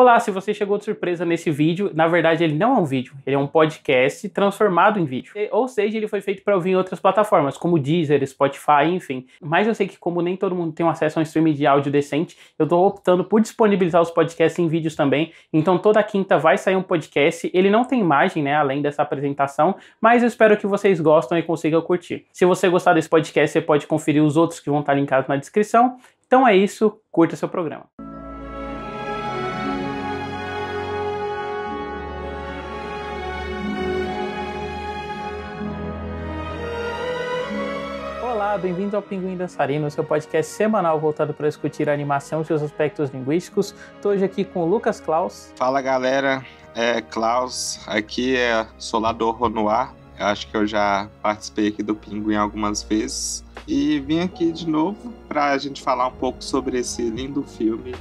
Olá, se você chegou de surpresa nesse vídeo, na verdade ele não é um vídeo, ele é um podcast transformado em vídeo. Ou seja, ele foi feito para ouvir em outras plataformas, como Deezer, Spotify, enfim. Mas eu sei que como nem todo mundo tem um acesso a um streaming de áudio decente, eu tô optando por disponibilizar os podcasts em vídeos também. Então toda quinta vai sair um podcast, ele não tem imagem, né, além dessa apresentação, mas eu espero que vocês gostem e consigam curtir. Se você gostar desse podcast, você pode conferir os outros que vão estar linkados na descrição. Então é isso, curta seu programa. Olá, bem-vindos ao Pinguim Dançarino, seu podcast semanal voltado para discutir a animação e seus aspectos linguísticos. Estou hoje aqui com o Lucas Klaus. Fala galera, Klaus, aqui é Solador Ronoir. Eu acho que eu já participei aqui do Pinguim algumas vezes. E vim aqui de novo para a gente falar um pouco sobre esse lindo filme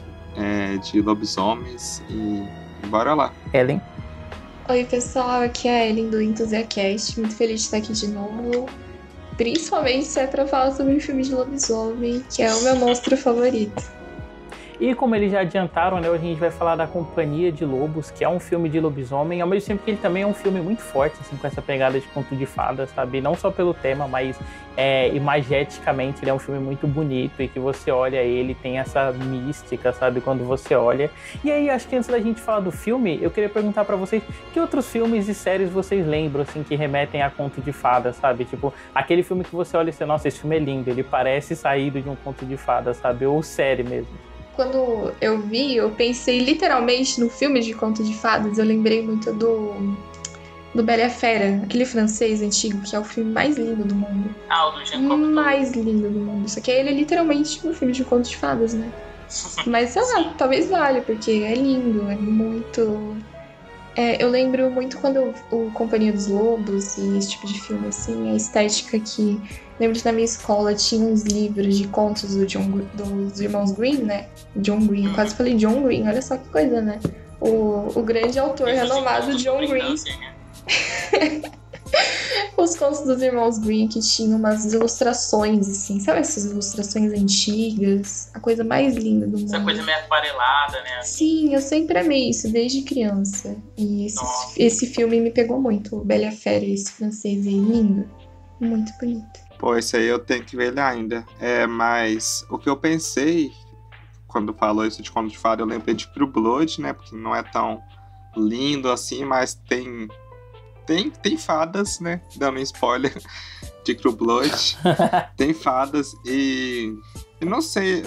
de lobisomens. E bora lá. Ellen. Oi pessoal, aqui é a Ellen do Enthusiacast. Muito feliz de estar aqui de novo. Principalmente se é pra falar sobre o filme de lobisomem, que é o meu monstro favorito. E como eles já adiantaram, né, hoje a gente vai falar da Companhia de Lobos, que é um filme de lobisomem, ao mesmo tempo que ele também é um filme muito forte, assim, com essa pegada de conto de fadas, sabe? Não só pelo tema, mas imageticamente ele é um filme muito bonito e que você olha ele, tem essa mística, sabe? Quando você olha. E aí, acho que antes da gente falar do filme, eu queria perguntar pra vocês que outros filmes e séries vocês lembram, assim, que remetem a conto de fadas, sabe? Tipo, aquele filme que você olha e você, nossa, esse filme é lindo, ele parece saído de um conto de fadas, sabe? Ou série mesmo. Quando eu vi, eu pensei literalmente no filme de conto de fadas. Eu lembrei muito do Bela e a Fera, aquele francês antigo, que é o filme mais lindo do mundo. Ah, o do Jean Cocteau. Mais lindo do mundo. Só que ele é literalmente um filme de conto de fadas, né? Mas sei lá, talvez valha, porque é lindo, é muito... eu lembro muito quando o Companhia dos Lobos e esse tipo de filme, assim, a estética que... Lembro que na minha escola tinha uns livros de contos dos irmãos Green, né? John Green, eu quase falei John Green, olha só que coisa, né? O grande autor renomado John Green. Os contos dos irmãos Green que tinham umas ilustrações, assim, sabe essas ilustrações antigas? A coisa mais linda do mundo. Essa coisa meio aquarelada, né? Sim, eu sempre amei isso, desde criança. E esse filme me pegou muito, o Bela e a Fera, esse francês aí, lindo. Muito bonito. Pô, esse aí eu tenho que ver ele ainda. Mas o que eu pensei quando falou isso de conto de fada, eu lembrei de True Blood, né? Porque não é tão lindo assim, mas tem fadas, né? Dando um spoiler de True Blood. Tem fadas e não sei,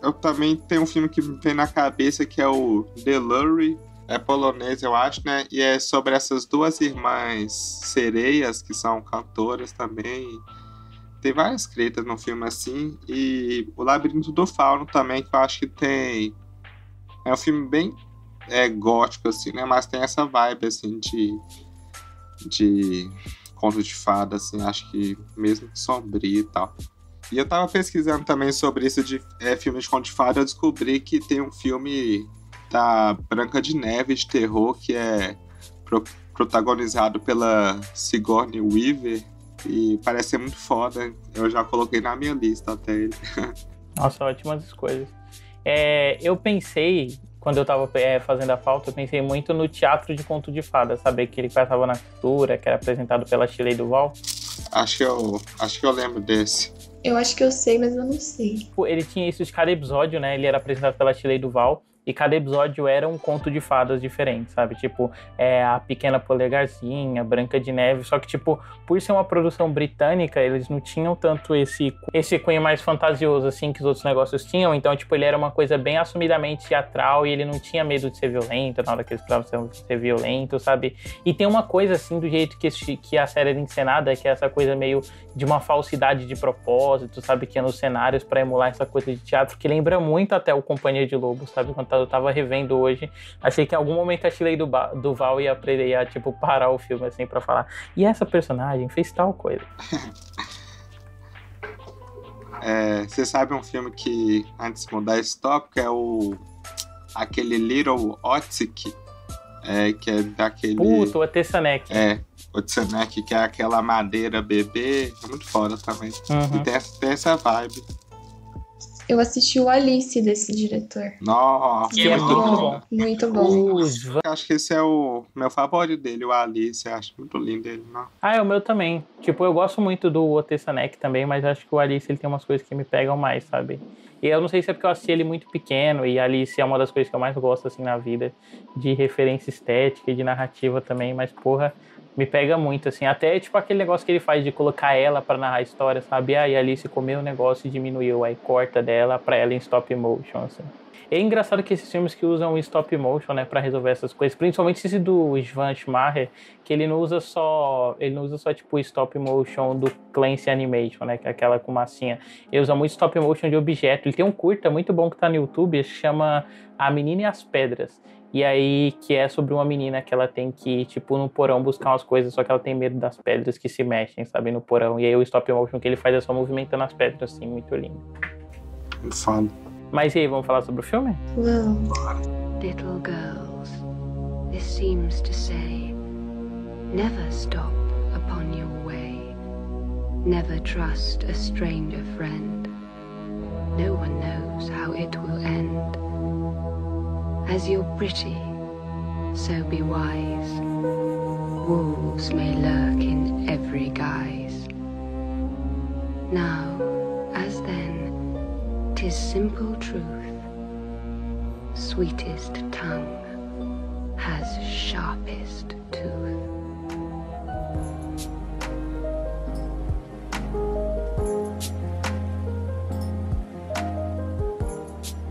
eu também tenho um filme que me vem na cabeça que é o The Lure. É polonês, eu acho, né? E é sobre essas duas irmãs sereias, que são cantoras também. Tem várias cretas no filme assim. E o Labirinto do Fauno também, que eu acho que tem... É um filme bem gótico, assim, né? Mas tem essa vibe, assim, de conto de fada, assim. Acho que mesmo sombrio e tal. E eu tava pesquisando também sobre isso de filme de conto de fada. Eu descobri que tem um filme... da Branca de Neve de terror, que é protagonizado pela Sigourney Weaver e parece ser muito foda. Eu já coloquei na minha lista até ele. Nossa, ótimas escolhas. Eu pensei, quando eu tava fazendo a pauta, eu pensei muito no teatro de conto de fadas, sabe? Aquele que passava na cultura, que era apresentado pela Shelley Duvall. Acho que eu lembro desse. Eu acho que eu sei, mas eu não sei. Ele tinha isso de cada episódio, né? Ele era apresentado pela Shelley Duvall. E cada episódio era um conto de fadas diferente, sabe? Tipo, a Pequena Polegarzinha, Branca de Neve. Só que, tipo, por ser uma produção britânica, eles não tinham tanto esse cunho mais fantasioso, assim, que os outros negócios tinham. Então, tipo, ele era uma coisa bem assumidamente teatral e ele não tinha medo de ser violento na hora que eles precisavam ser violento, sabe? E tem uma coisa, assim, do jeito que a série era encenada, que é essa coisa meio de uma falsidade de propósito, sabe? Que é nos cenários pra emular essa coisa de teatro, que lembra muito até o Companhia de Lobos, sabe? Quando eu tava revendo hoje, achei que em algum momento a Shelley Duvall ia tipo, parar o filme, assim, pra falar, e essa personagem fez tal coisa. Você sabe um filme que, antes de mudar esse tópico, é aquele Little Otsik, que é daquele... Puta, o Tessanek. O Tessanek, que é aquela madeira bebê, é muito foda também. Uhum. E tem essa vibe. Eu assisti o Alice desse diretor. Nossa, Que é muito bom. Muito bom. eu acho que esse é o meu favorito dele, o Alice. Eu acho muito lindo ele, não? É o meu também. Tipo, eu gosto muito do Otesanek também, mas acho que o Alice ele tem umas coisas que me pegam mais, sabe? E eu não sei se é porque eu assisti ele muito pequeno, e Alice é uma das coisas que eu mais gosto, assim, na vida, de referência estética e de narrativa também, mas, porra, me pega muito, assim. Até, tipo, aquele negócio que ele faz de colocar ela pra narrar a história, sabe? Aí a Alice comeu o negócio e diminuiu, aí corta dela pra ela em stop motion, assim. É engraçado que esses filmes que usam o stop motion, né, para resolver essas coisas, principalmente esse do Ivan Schumacher, que ele não usa só tipo o stop motion do Clancy Animation, né, que é aquela com massinha. Ele usa muito stop motion de objeto. Ele tem um curta muito bom que tá no YouTube, que chama A Menina e as Pedras. E aí, que é sobre uma menina que ela tem que ir, tipo, no porão buscar umas coisas, só que ela tem medo das pedras que se mexem, sabe, no porão. E aí o stop motion que ele faz é só movimentando as pedras, assim, muito lindo. Fala. Mas e aí, vamos falar sobre o filme? Vamos. Little girls, this seems to say, never stop upon your way. Never trust a stranger friend. No one knows how it will end. As you're pretty, so be wise. Wolves may lurk in every guise. Now, as then, 'tis simple truth. Sweetest tongue has sharpest tooth.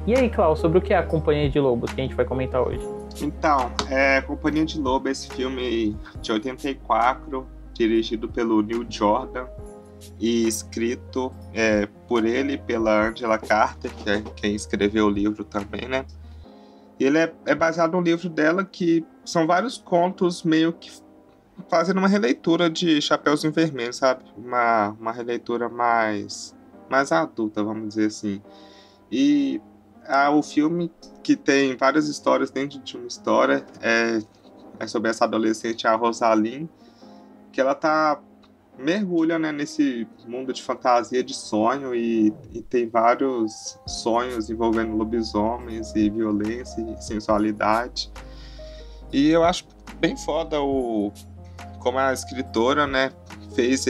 E aí, Klaus, sobre o que é a Companhia de Lobos que a gente vai comentar hoje? Então, Companhia de Lobo, esse filme de 84, dirigido pelo Neil Jordan e escrito por ele e pela Angela Carter, que é quem escreveu o livro também, né? Ele é baseado no livro dela, que são vários contos meio que fazendo uma releitura de Chapeuzinho Vermelho, sabe? Uma releitura mais adulta, vamos dizer assim. E o filme, que tem várias histórias dentro de uma história, é sobre essa adolescente, a Rosaline, que ela mergulha, né, nesse mundo de fantasia, de sonho, e tem vários sonhos envolvendo lobisomens e violência e sensualidade. E eu acho bem foda como a escritora, né, fez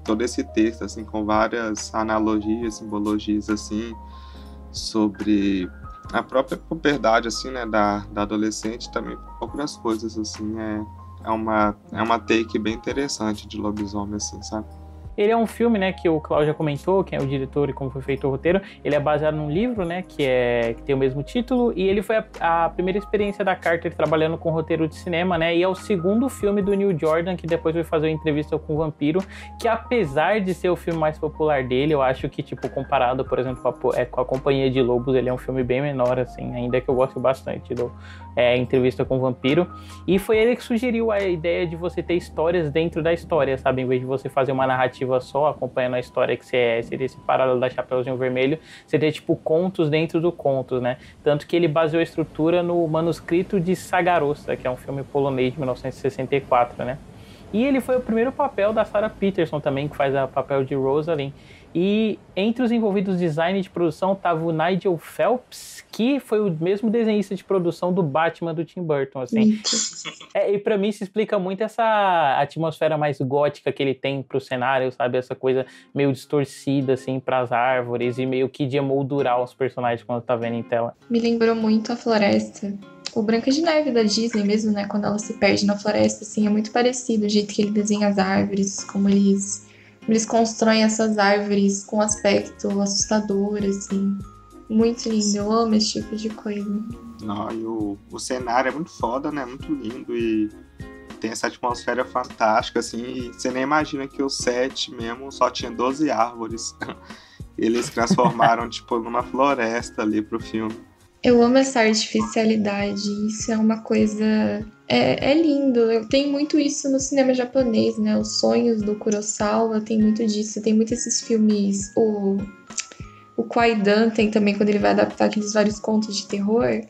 todo esse texto, assim, com várias analogias, simbologias, assim, sobre a própria puberdade, assim, né, da adolescente, também outras coisas, assim, é uma take bem interessante de lobisomem, assim, sabe? Ele é um filme, né, que o Klaus já comentou, quem é o diretor e como foi feito o roteiro. Ele é baseado num livro, né, que tem o mesmo título, e ele foi a primeira experiência da Carter trabalhando com roteiro de cinema, né, e é o segundo filme do Neil Jordan, que depois foi fazer uma entrevista com o Vampiro, que apesar de ser o filme mais popular dele, eu acho que, tipo, comparado, por exemplo, com a Companhia de Lobos, ele é um filme bem menor, assim, ainda que eu gosto bastante do Entrevista com o Vampiro. E foi ele que sugeriu a ideia de você ter histórias dentro da história, sabe, em vez de você fazer uma narrativa só, acompanhando a história que seria esse paralelo da Chapeuzinho Vermelho, seria tipo contos dentro do contos, né? Tanto que ele baseou a estrutura no manuscrito de Sagarossa, que é um filme polonês de 1964, né? E ele foi o primeiro papel da Sarah Peterson também, que faz o papel de Rosalind. E entre os envolvidos design de produção estava o Nigel Phelps, que foi o mesmo desenhista de produção do Batman do Tim Burton, assim. E pra mim se explica muito essa atmosfera mais gótica que ele tem pro cenário, sabe? Essa coisa meio distorcida, assim, pras árvores e meio que de emoldurar os personagens quando tá vendo em tela. Me lembrou muito a floresta. O Branca de Neve da Disney mesmo, né? Quando ela se perde na floresta, assim, é muito parecido o jeito que ele desenha as árvores, como eles constroem essas árvores com aspecto assustador, assim. Muito lindo, eu amo esse tipo de coisa. Não, e o cenário é muito foda, né? Muito lindo e tem essa atmosfera fantástica, assim. E você nem imagina que o set mesmo só tinha 12 árvores. Eles transformaram, tipo, numa floresta ali pro filme. Eu amo essa artificialidade, isso é uma coisa... É lindo, eu tenho muito isso no cinema japonês, né? Os sonhos do Kurosawa tem muito disso, tem muito esses filmes... O Kwaidan tem também, quando ele vai adaptar aqueles vários contos de terror.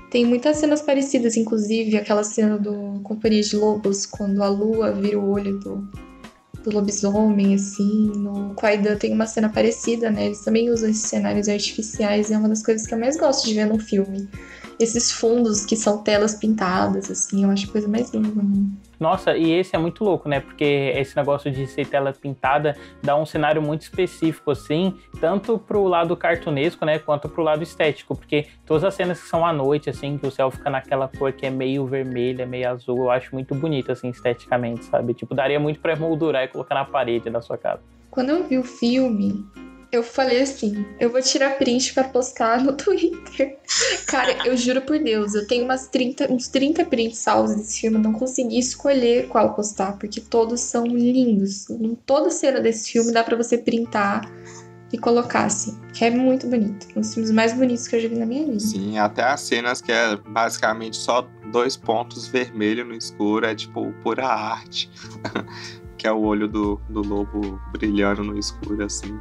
Tem muitas cenas parecidas, inclusive aquela cena do Companhia de Lobos, quando a lua vira o olho do lobisomem, assim. No Kwaidan tem uma cena parecida, né? Eles também usam esses cenários artificiais e é uma das coisas que eu mais gosto de ver num filme. Esses fundos que são telas pintadas, assim, eu acho a coisa mais linda do mundo. Nossa, e esse é muito louco, né? Porque esse negócio de ser tela pintada dá um cenário muito específico, assim, tanto pro lado cartunesco, né, quanto pro lado estético, porque todas as cenas que são à noite, assim, que o céu fica naquela cor que é meio vermelha, meio azul, eu acho muito bonito, assim, esteticamente, sabe? Tipo, daria muito pra emoldurar e colocar na parede da sua casa. Quando eu vi o filme, eu falei assim, eu vou tirar print pra postar no Twitter. Cara, eu juro por Deus, eu tenho uns 30 prints salvos desse filme, eu não consegui escolher qual postar, porque todos são lindos. Em toda cena desse filme dá pra você printar e colocar, assim, que é muito bonito. Um dos filmes mais bonitos que eu já vi na minha vida. Sim, até as cenas que é basicamente só 2 pontos vermelhos no escuro, é tipo pura arte. Que é o olho do lobo brilhando no escuro, assim.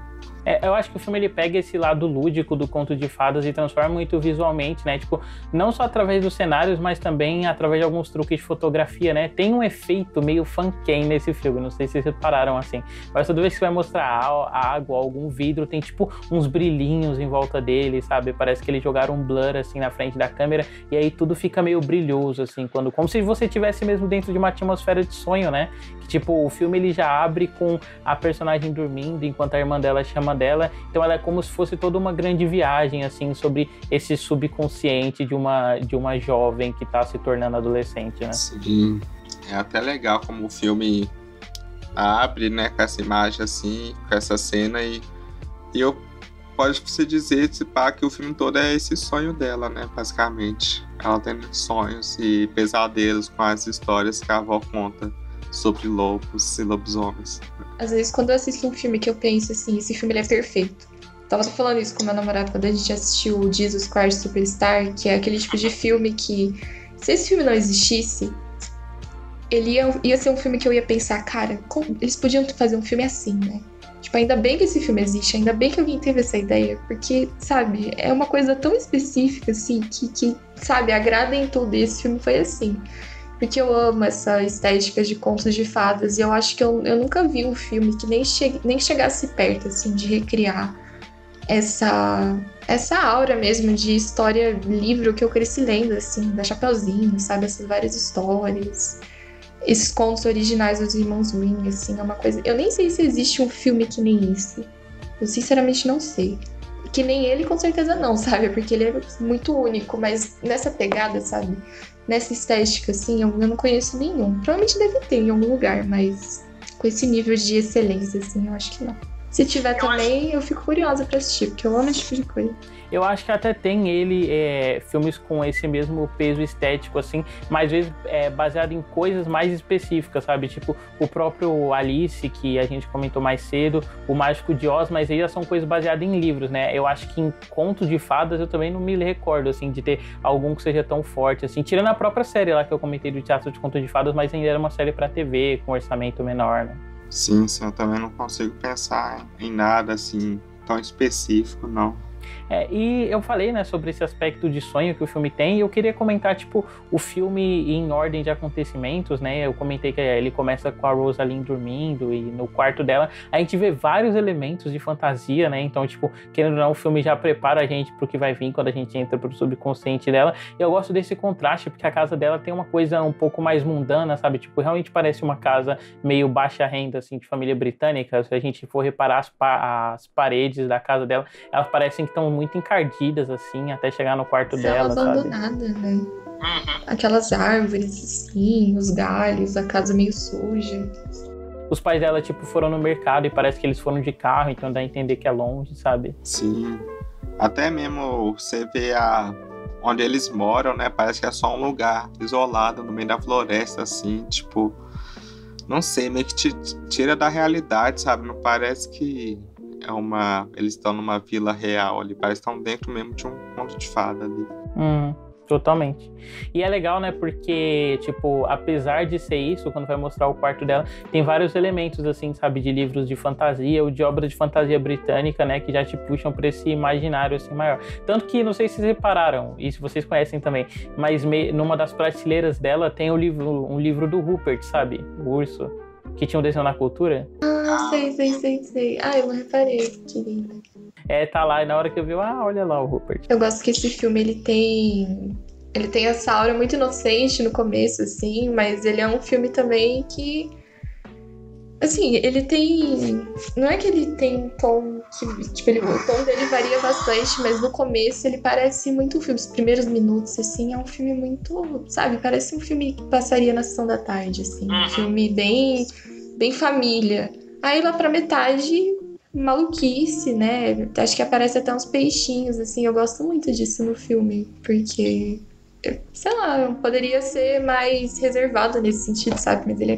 Eu acho que o filme ele pega esse lado lúdico do conto de fadas e transforma muito visualmente, né? Tipo, não só através dos cenários, mas também através de alguns truques de fotografia, né? Tem um efeito meio funken nesse filme, não sei se vocês repararam assim. Mas toda vez que vai mostrar água, algum vidro, tem tipo uns brilhinhos em volta dele, sabe? Parece que eles jogaram um blur assim na frente da câmera e aí tudo fica meio brilhoso, assim, como se você estivesse mesmo dentro de uma atmosfera de sonho, né? Que tipo, o filme ele já abre com a personagem dormindo enquanto a irmã dela chama dela, então ela é como se fosse toda uma grande viagem, assim, sobre esse subconsciente de uma jovem que tá se tornando adolescente, né? Sim, é até legal como o filme abre, né, com essa imagem, assim, com essa cena, e pode-se dizer que o filme todo é esse sonho dela, né, basicamente. Ela tem sonhos e pesadelos com as histórias que a avó conta sobre lobos e lobisomens. Às vezes, quando eu assisto um filme que eu penso assim, esse filme ele é perfeito. Tava falando isso com meu namorado quando a gente assistiu o Jesus Christ Superstar, que é aquele tipo de filme que, se esse filme não existisse, ele ia ser um filme que eu ia pensar, cara, eles podiam fazer um filme assim, né? Tipo, ainda bem que esse filme existe, ainda bem que alguém teve essa ideia, porque, sabe, é uma coisa tão específica, assim, que sabe, agrada em tudo, e esse filme foi assim. Porque eu amo essa estética de contos de fadas. E eu acho que eu nunca vi um filme que nem chegasse perto, assim, de recriar essa aura mesmo de história, livro que eu cresci lendo, assim, da Chapeuzinho, sabe? Essas várias histórias. Esses contos originais dos irmãos Grimm, assim, é uma coisa... Eu nem sei se existe um filme que nem esse. Eu sinceramente não sei. Que nem ele, com certeza não, sabe? Porque ele é muito único, mas nessa pegada, sabe? Nessa estética, assim, eu não conheço nenhum. Provavelmente deve ter em algum lugar, mas com esse nível de excelência, assim, eu acho que não. Se tiver também, eu fico curiosa pra assistir, porque eu amo esse tipo de coisa. Eu acho que até tem filmes com esse mesmo peso estético, assim, mas às vezes baseado em coisas mais específicas, sabe? Tipo, o próprio Alice, que a gente comentou mais cedo, o Mágico de Oz, mas aí já são coisas baseadas em livros, né? Eu acho que em contos de fadas eu também não me recordo, assim, de ter algum que seja tão forte, assim, tirando a própria série lá que eu comentei do Teatro de Contos de Fadas, mas ainda era uma série pra TV, com orçamento menor, né? Sim, eu também não consigo pensar em nada, assim, tão específico, não. E eu falei, né, sobre esse aspecto de sonho que o filme tem, e eu queria comentar, tipo, o filme em ordem de acontecimentos, né? Eu comentei que ele começa com a Rosalind dormindo e no quarto dela a gente vê vários elementos de fantasia, né? Então, tipo, querendo ou não, o filme já prepara a gente pro que vai vir quando a gente entra pro subconsciente dela. E eu gosto desse contraste, porque a casa dela tem uma coisa um pouco mais mundana, sabe? Tipo, realmente parece uma casa meio baixa renda, assim, de família britânica. Se a gente for reparar as paredes da casa dela, elas parecem que estão muito encardidas, assim, até chegar no quarto dela, abandonada, sabe? Né? Aquelas árvores, assim, os galhos, a casa meio suja. Os pais dela, tipo, foram no mercado e parece que eles foram de carro, então dá a entender que é longe, sabe? Sim. Até mesmo você vê onde eles moram, né? Parece que é só um lugar isolado no meio da floresta, assim, tipo... Não sei, meio que te tira da realidade, sabe? Não parece que... eles estão numa vila real ali, parece que estão dentro mesmo de um conto de fada ali. Totalmente. E é legal, né, porque, tipo, apesar de ser isso, quando vai mostrar o quarto dela, tem vários elementos, assim, sabe, de livros de fantasia ou de obras de fantasia britânica, né, que já te puxam pra esse imaginário, assim, maior. Tanto que, não sei se vocês repararam, e se vocês conhecem também, mas numa das prateleiras dela tem um livro do Rupert, sabe, o urso. que tinha um desenho na cultura. Sei. Eu não reparei, que lindo. Tá lá, e na hora que eu vi, olha lá o Rupert. Eu gosto que esse filme, ele tem essa aura muito inocente no começo, assim, mas ele é um filme também que, assim, ele tem... Não é que ele tem tom que, tipo, o tom dele varia bastante, mas no começo ele parece muito um filme. Os primeiros minutos, assim, é um filme muito, sabe? Parece um filme que passaria na sessão da tarde, assim. Um filme bem família. Aí lá pra metade, maluquice, né? Acho que aparece até uns peixinhos, assim. Eu gosto muito disso no filme, porque... sei lá, poderia ser mais reservado nesse sentido, sabe? Mas ele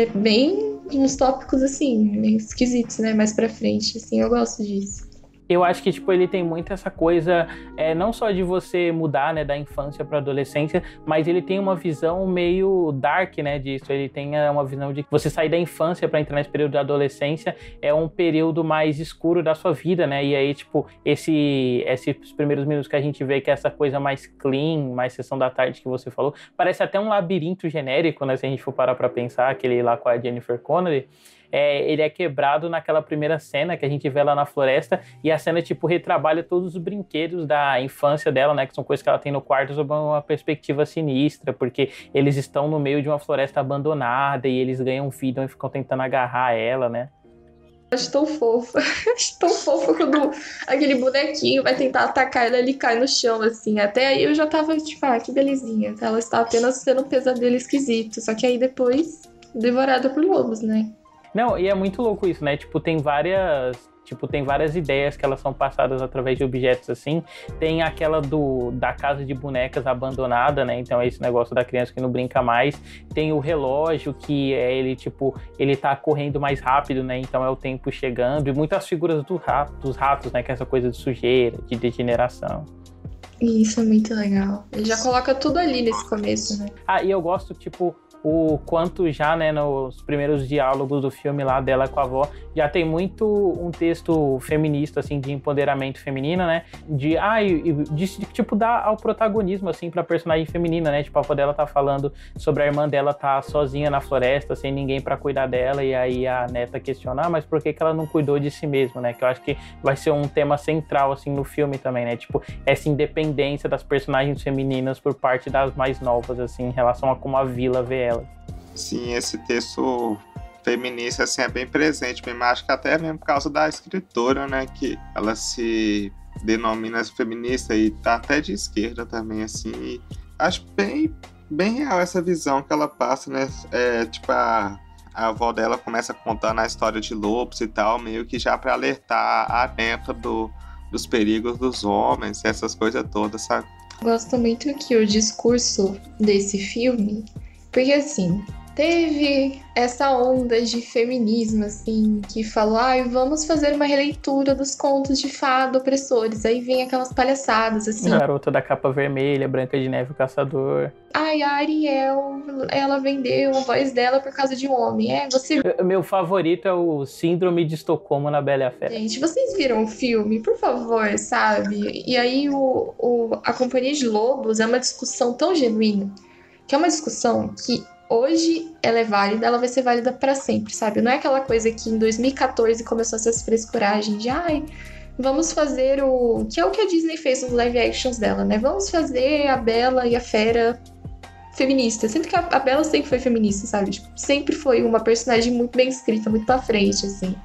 é bem uns tópicos, assim, meio esquisitos, né? Mais pra frente, assim, eu gosto disso. Eu acho que, tipo, ele tem muito essa coisa, não só de você mudar, né, da infância pra adolescência, mas ele tem uma visão meio dark, né, disso. Ele tem uma visão de que você sair da infância pra entrar nesse período da adolescência é um período mais escuro da sua vida, né? E aí, tipo, esses primeiros minutos que a gente vê que é essa coisa mais clean, mais sessão da tarde que você falou, parece até um labirinto genérico, né, se a gente for parar pra pensar, aquele lá com a Jennifer Connelly. Ele é quebrado naquela primeira cena que a gente vê lá na floresta, e a cena, tipo, retrabalha todos os brinquedos da infância dela, né, que são coisas que ela tem no quarto sob uma perspectiva sinistra, porque eles estão no meio de uma floresta abandonada e eles ganham vida e ficam tentando agarrar ela, né. Acho tão fofo. Acho tão fofo quando aquele bonequinho vai tentar atacar ela, ele cai no chão, assim. Até aí eu já tava, tipo, que belezinha. Ela está apenas sendo um pesadelo esquisito. Só que aí depois, devorada por lobos, né? Não, e é muito louco isso, né? Tipo, tem várias ideias que elas são passadas através de objetos, assim. Tem aquela da casa de bonecas abandonada, né? Então é esse negócio da criança que não brinca mais. Tem o relógio, que ele tá correndo mais rápido, né? Então é o tempo chegando. E muitas figuras dos ratos, né? Que é essa coisa de sujeira, de degeneração. Isso é muito legal. Ele já coloca tudo ali nesse começo, né? E eu gosto, tipo... o quanto já, né, nos primeiros diálogos do filme lá dela com a avó, já tem muito um texto feminista, assim, de empoderamento feminino, né, de tipo, dar ao protagonismo, assim, pra personagem feminina, né, tipo, a avó dela tá falando sobre a irmã dela tá sozinha na floresta, sem ninguém pra cuidar dela, e aí a neta questiona, mas por que ela não cuidou de si mesma, né, que eu acho que vai ser um tema central, assim, no filme também, né, tipo, essa independência das personagens femininas por parte das mais novas, assim, em relação a como a vila vê ela. Sim, esse texto feminista assim, é bem presente, mas acho que até mesmo por causa da escritora, né, que ela se denomina feminista e tá até de esquerda também, assim, e acho bem real essa visão que ela passa, né, tipo, a avó dela começa contando a história de lobos e tal, meio que já para alertar a neta dos perigos dos homens, essas coisas todas, sabe? Gosto muito que o discurso desse filme, porque assim, teve essa onda de feminismo, assim, que falou, vamos fazer uma releitura dos contos de fada opressores. Aí vem aquelas palhaçadas, assim. Garota da capa vermelha, Branca de Neve, o Caçador. A Ariel, ela vendeu a voz dela por causa de um homem. Você... Meu favorito é o Síndrome de Estocolmo na Bela e a Fera. Gente, vocês viram o filme? Por favor, sabe? E aí a Companhia de Lobos é uma discussão tão genuína, que é uma discussão que hoje ela é válida, ela vai ser válida pra sempre, sabe? Não é aquela coisa que em 2014 começou essas frescuragens de vamos fazer que é o que a Disney fez nos live actions dela, né? Vamos fazer a Bela e a Fera feminista. Sendo que a Bela sempre foi feminista, sabe? Tipo, sempre foi uma personagem muito bem escrita, muito pra frente, assim.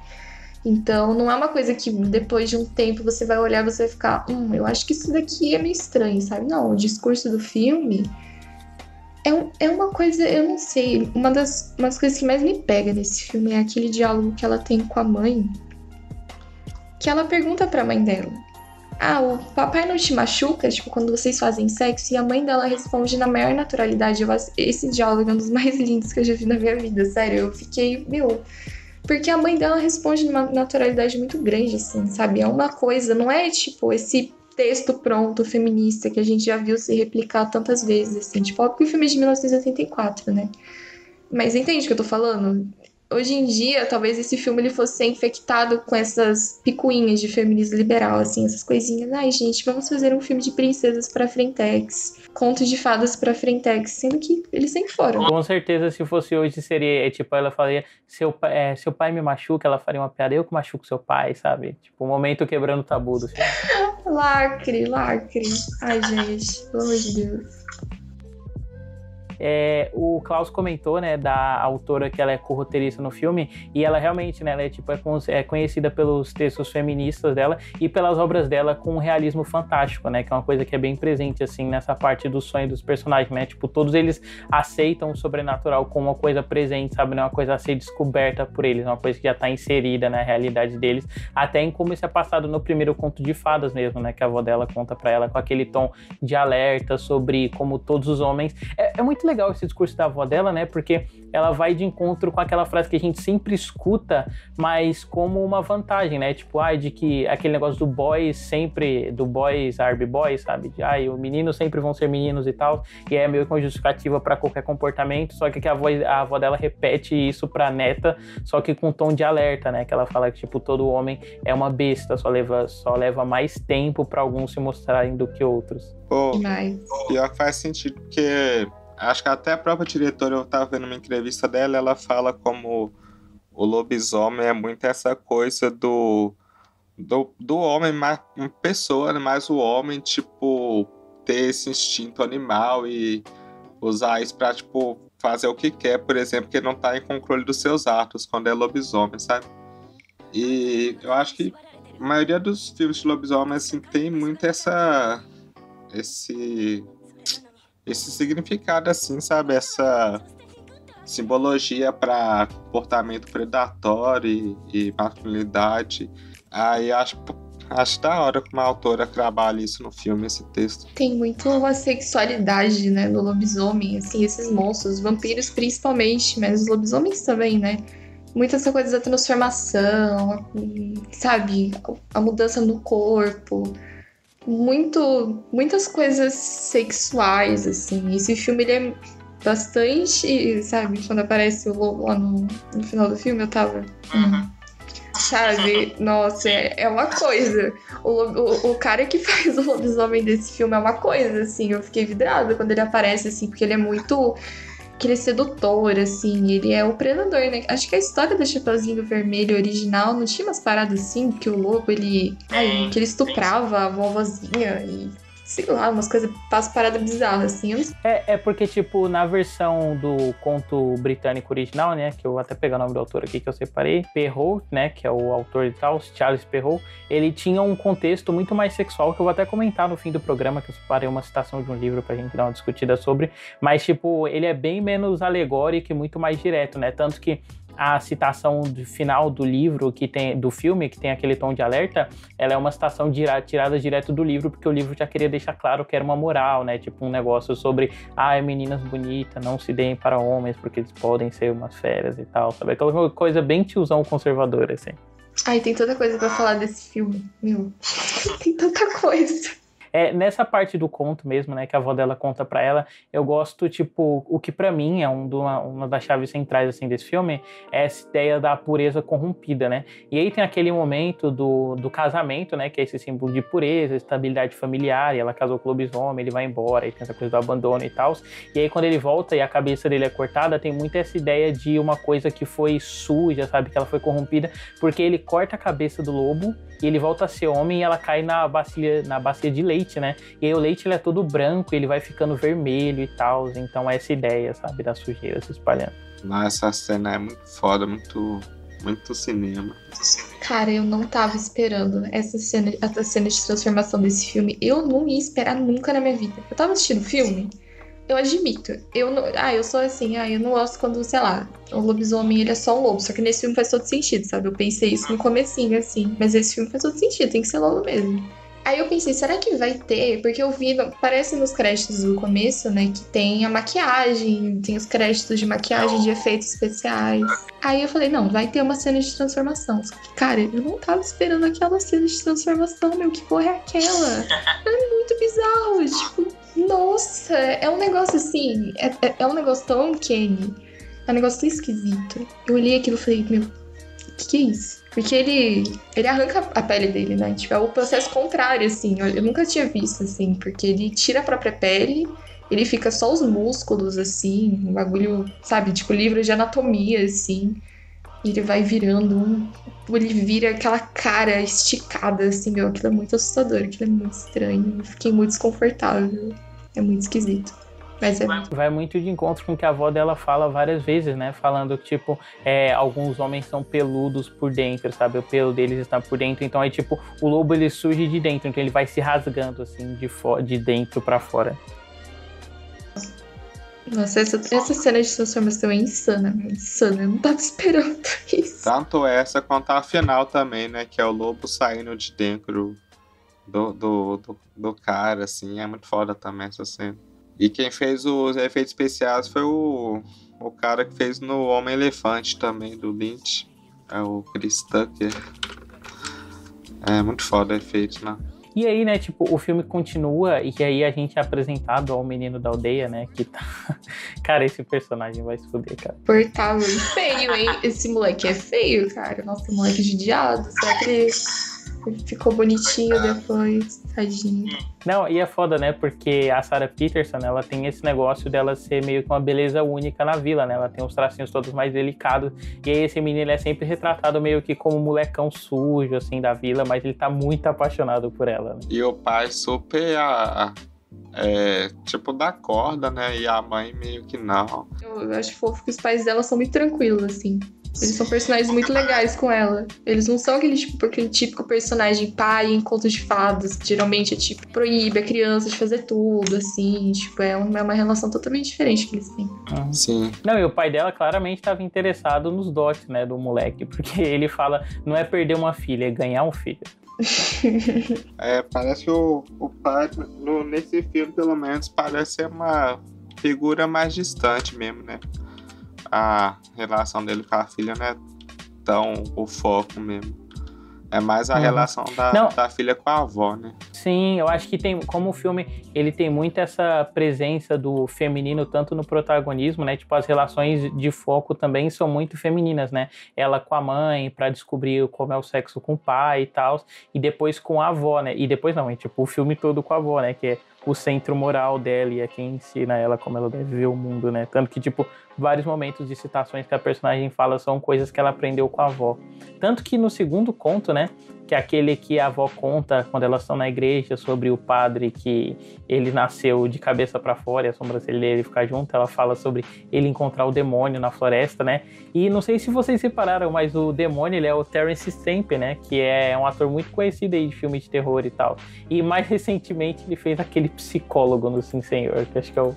Então, não é uma coisa que depois de um tempo você vai olhar e você vai ficar, eu acho que isso daqui é meio estranho, sabe? Não, o discurso do filme é uma coisa, eu não sei, uma das coisas que mais me pega nesse filme é aquele diálogo que ela tem com a mãe, que ela pergunta pra mãe dela, o papai não te machuca, tipo, quando vocês fazem sexo? E a mãe dela responde na maior naturalidade. Esse diálogo é um dos mais lindos que eu já vi na minha vida, sério, eu fiquei, porque a mãe dela responde numa naturalidade muito grande, assim, sabe? É uma coisa, não é tipo esse texto pronto, feminista, que a gente já viu se replicar tantas vezes, assim, tipo, óbvio que o filme é de 1984, né? Mas entende o que eu tô falando? hoje em dia, talvez esse filme ele fosse ser infectado com essas picuinhas de feminismo liberal, assim, essas coisinhas. Ai, gente, vamos fazer um filme de princesas pra Frentex, contos de fadas pra Frentex, sendo que eles sempre foram. Com certeza, se fosse hoje, seria, tipo, ela falaria, seu pai me machuca, ela faria uma piada, eu que machuco seu pai, sabe? Tipo, um momento quebrando o tabu do filme. Lacre. Ai, gente, pelo amor de Deus. O Klaus comentou, né, da autora que ela é co-roteirista no filme, e ela realmente, né, ela é conhecida pelos textos feministas dela e pelas obras dela com um realismo fantástico, né, que é uma coisa que é bem presente, assim, nessa parte do sonho dos personagens, né, tipo, todos eles aceitam o sobrenatural como uma coisa presente, sabe, não é uma coisa a ser descoberta por eles, é uma coisa que já tá inserida na realidade deles, até em como isso é passado no primeiro conto de fadas mesmo, né, que a avó dela conta pra ela com aquele tom de alerta sobre como todos os homens... É muito legal esse discurso da avó dela, né? Porque ela vai de encontro com aquela frase que a gente sempre escuta, mas como uma vantagem, né? Tipo, de que aquele negócio do boys are be boys, sabe? De, os meninos sempre vão ser meninos e tal. E é meio que uma justificativa pra qualquer comportamento, só que a avó dela repete isso pra neta, só que com tom de alerta, né? Que ela fala que, tipo, todo homem é uma besta, só leva mais tempo pra alguns se mostrarem do que outros. Pô, pior que faz sentido, porque acho que até a própria diretora, eu tava vendo uma entrevista dela, ela fala como o lobisomem é muito essa coisa do homem, mais uma pessoa, né? Mais o homem, tipo, ter esse instinto animal e usar isso pra, tipo, fazer o que quer, por exemplo, que não tá em controle dos seus atos quando é lobisomem, sabe? E eu acho que a maioria dos filmes de lobisomem, assim, tem muito esse significado, assim, sabe? Essa simbologia para comportamento predatório e masculinidade. Aí acho da hora como a autora trabalha isso no filme, esse texto. Tem muito uma sexualidade, né, no lobisomem, assim, esses monstros, vampiros principalmente, mas os lobisomens também, né? Muita essa coisa da transformação, sabe? A mudança no corpo. Muitas coisas sexuais, assim. Esse filme, ele é bastante, sabe? Quando aparece o lobo lá no final do filme, eu tava... sabe? Nossa, é uma coisa. O cara que faz o lobisomem desse filme é uma coisa, assim. Eu fiquei vidrada quando ele aparece, assim, porque ele é muito... Aquele sedutor, assim, ele é o predador, né? Acho que a história do Chapeuzinho Vermelho original não tinha umas paradas assim, que o lobo, que ele estuprava a vovozinha e, sei lá, umas coisas, umas paradas bizarras, assim. É porque, tipo, na versão do conto britânico original, né, que eu vou até pegar o nome do autor aqui que eu separei, Perrault, né, que é o autor e tal, Charles Perrault, ele tinha um contexto muito mais sexual, que eu vou até comentar no fim do programa, que eu separei uma citação de um livro pra gente dar uma discutida sobre, mas, tipo, ele é bem menos alegórico e muito mais direto, né, tanto que a citação do final do livro, do filme, que tem aquele tom de alerta, ela é uma citação tirada direto do livro, porque o livro já queria deixar claro que era uma moral, né? Tipo um negócio sobre, meninas bonitas, não se deem para homens, porque eles podem ser umas férias e tal, sabe? Aquela coisa bem tiozão conservador, assim. Ai, tem tanta coisa pra falar desse filme, meu. Tem tanta coisa. Nessa parte do conto mesmo, né, que a avó dela conta pra ela, eu gosto, tipo, o que pra mim é uma das chaves centrais, assim, desse filme, é essa ideia da pureza corrompida, né, e aí tem aquele momento do casamento, né, que é esse símbolo de pureza, estabilidade familiar, e ela casou com o lobisomem, ele vai embora, e tem essa coisa do abandono e tal, e aí quando ele volta e a cabeça dele é cortada, tem muito essa ideia de uma coisa que foi suja, sabe, que ela foi corrompida, porque ele corta a cabeça do lobo, e ele volta a ser homem e ela cai na bacia de leite, né? E aí o leite ele é todo branco, ele vai ficando vermelho e tal. Então é essa ideia, sabe? Da sujeira se espalhando. Nossa, essa cena é muito foda, muito cinema. Cara, eu não tava esperando essa cena de transformação desse filme. Eu não ia esperar nunca na minha vida. Eu tava assistindo o filme, eu admito. Eu sou assim, eu não gosto quando, sei lá, o lobisomem ele é só um lobo. Só que nesse filme faz todo sentido, sabe? Eu pensei isso no comecinho, assim. Mas esse filme faz todo sentido, tem que ser lobo mesmo. Aí eu pensei, será que vai ter? Porque eu vi, parece nos créditos do começo, né, que tem a maquiagem, tem os créditos de maquiagem, de efeitos especiais. Aí eu falei, não, vai ter uma cena de transformação. Só que, cara, eu não tava esperando aquela cena de transformação, meu, que porra é aquela? É muito bizarro, tipo, nossa, é um negócio assim, é um negócio tão uncanny, É um negócio tão esquisito. Eu olhei aquilo e falei, meu, o que é isso? Porque ele arranca a pele dele, né? Tipo, é o processo contrário, assim. Eu nunca tinha visto, assim, porque ele tira a própria pele, ele fica só os músculos, assim, um bagulho, sabe? Tipo, livro de anatomia, assim. E ele vai virando ele vira aquela cara esticada, assim, meu. Aquilo é muito assustador, aquilo é muito estranho. Eu fiquei muito desconfortável. É muito esquisito. Mas é muito... Vai muito de encontro com o que a avó dela fala várias vezes, né? Falando que, tipo, alguns homens são peludos por dentro, sabe? O pelo deles está por dentro. Então, é tipo, o lobo, ele surge de dentro. Então, ele vai se rasgando, assim, de dentro pra fora. Nossa, essa cena de transformação é insana, meu. Insana. Eu não tava esperando isso. Tanto essa quanto a final também, né? Que é o lobo saindo de dentro do cara, assim. É muito foda também essa cena. E quem fez os efeitos especiais foi o cara que fez no Homem-Elefante também, do Lynch. É o Chris Tucker. É muito foda o efeito, né? E aí, né, tipo, o filme continua e aí a gente é apresentado ao menino da aldeia, né, que tá... Cara, esse personagem vai se fuder, cara. Portável e feio, hein? Esse moleque é feio, cara. Nossa, moleque judiado. Será que ele ficou bonitinho depois? Tadinho. Não, e é foda, né? Porque a Sarah Peterson, ela tem esse negócio dela ser meio que uma beleza única na vila, né? Ela tem os tracinhos todos mais delicados. E aí esse menino, ele é sempre retratado meio que como um molecão sujo, assim, da vila, mas ele tá muito apaixonado por ela, né? E o pai super, tipo, dá corda, né? E a mãe meio que não. Eu acho fofo que os pais dela são muito tranquilos, assim. Eles são personagens muito legais com ela. Eles não são aquele típico personagem pai em contos de fadas, que geralmente é tipo, proíbe a criança de fazer tudo, assim. Tipo, é uma relação totalmente diferente que eles têm. Sim. Não, e o pai dela claramente estava interessado nos dotes, né, do moleque. Porque ele fala, não é perder uma filha, é ganhar um filho. Parece que o pai, nesse filme, pelo menos, parece ser uma figura mais distante mesmo, né? A relação dele com a filha não é tão o foco mesmo. É mais a relação da filha com a avó, né? Sim, eu acho que tem, como o filme, ele tem muito essa presença do feminino, tanto no protagonismo, né? Tipo, as relações de foco também são muito femininas, né? Ela com a mãe, pra descobrir como é o sexo com o pai e tal, e depois com a avó, né? E depois não, tipo, o filme todo com a avó, né? Que é o centro moral dela e é quem ensina ela como ela deve ver o mundo, né? Tanto que, tipo, vários momentos de citações que a personagem fala são coisas que ela aprendeu com a avó. Tanto que no segundo conto, né? Que é aquele que a avó conta quando elas estão na igreja sobre o padre que ele nasceu de cabeça para fora e a sobrancelha dele ficar junto. Ela fala sobre ele encontrar o demônio na floresta, né? E não sei se vocês repararam, mas o demônio, ele é o Terence Stamp, né? Que é um ator muito conhecido aí de filme de terror e tal. E mais recentemente ele fez aquele psicólogo no Sim Senhor, que acho que é o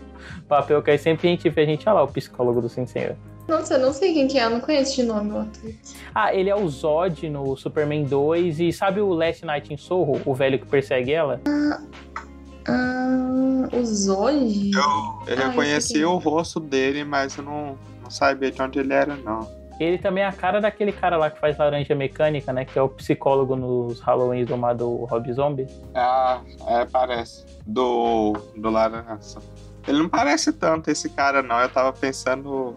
papel que sempre a gente vê, olha lá o psicólogo do Sim Senhor. Nossa, eu não sei quem que é, eu não conheço de nome o ator. Ah, ele é o Zod no Superman 2 e sabe o Last Night in Soho, o velho que persegue ela? O Zod? Eu reconheci o rosto dele, mas eu não sabia de onde ele era, não. Ele também é a cara daquele cara lá que faz Laranja Mecânica, né? Que é o psicólogo nos Halloween do Rob Zombie. Parece. Do Laranja. Ele não parece tanto esse cara, não. Eu tava pensando...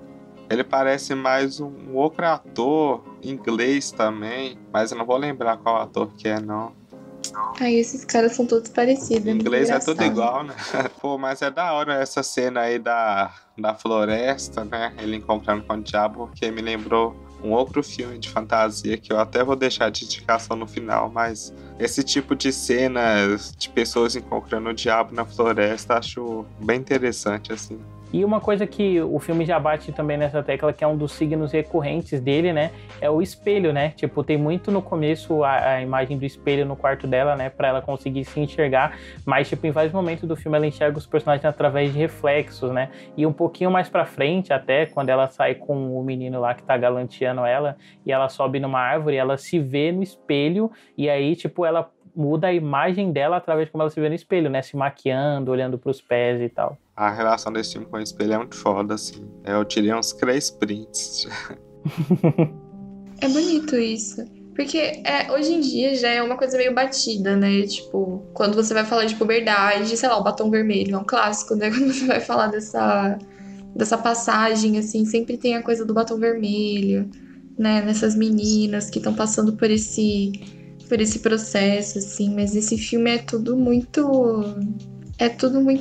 Ele parece mais um outro ator inglês também, mas eu não vou lembrar qual ator que é, não. Ai, esses caras são todos parecidos. Em inglês é tudo igual, né? Pô, mas é da hora essa cena aí da floresta, né? Ele encontrando com o diabo, porque me lembrou um outro filme de fantasia que eu até vou deixar de indicação no final, mas esse tipo de cena de pessoas encontrando o diabo na floresta acho bem interessante, assim. E uma coisa que o filme já bate também nessa tecla, que é um dos signos recorrentes dele, né? É o espelho, né? Tipo, tem muito no começo a imagem do espelho no quarto dela, né? Pra ela conseguir se enxergar. Mas, tipo, em vários momentos do filme ela enxerga os personagens através de reflexos, né? E um pouquinho mais pra frente, até, quando ela sai com o menino lá que tá galanteando ela, e ela sobe numa árvore, ela se vê no espelho, e aí, tipo, ela muda a imagem dela através de como ela se vê no espelho, né? Se maquiando, olhando pros pés e tal. A relação desse filme com o espelho é muito foda, assim. Eu tirei uns 3 prints. É bonito isso. Porque hoje em dia já é uma coisa meio batida, né? Tipo, quando você vai falar de puberdade, sei lá, o batom vermelho é um clássico, né? Quando você vai falar dessa passagem, assim, sempre tem a coisa do batom vermelho, né? Nessas meninas que estão passando por esse processo, assim, mas esse filme é tudo muito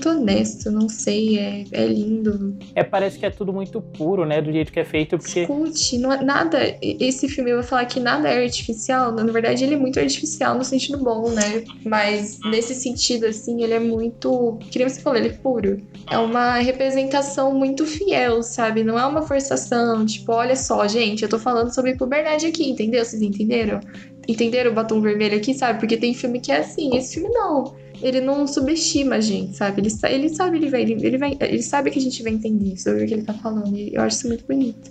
honesto, não sei, é lindo. Parece que é tudo muito puro, né? Do jeito que é feito, porque... Escute, não é nada. Esse filme eu vou falar que nada é artificial. Na verdade, ele é muito artificial no sentido bom, né? Mas nesse sentido, assim, ele é muito. Que nem você falou, ele é puro. É uma representação muito fiel, sabe? Não é uma forçação. Tipo, olha só, gente, eu tô falando sobre puberdade aqui, entendeu? Vocês entenderam? Entenderam o batom vermelho aqui, sabe? Porque tem filme que é assim. Esse filme não. Ele não subestima a gente, sabe? Ele sabe, ele sabe que a gente vai entender sobre o que ele tá falando. E eu acho isso muito bonito.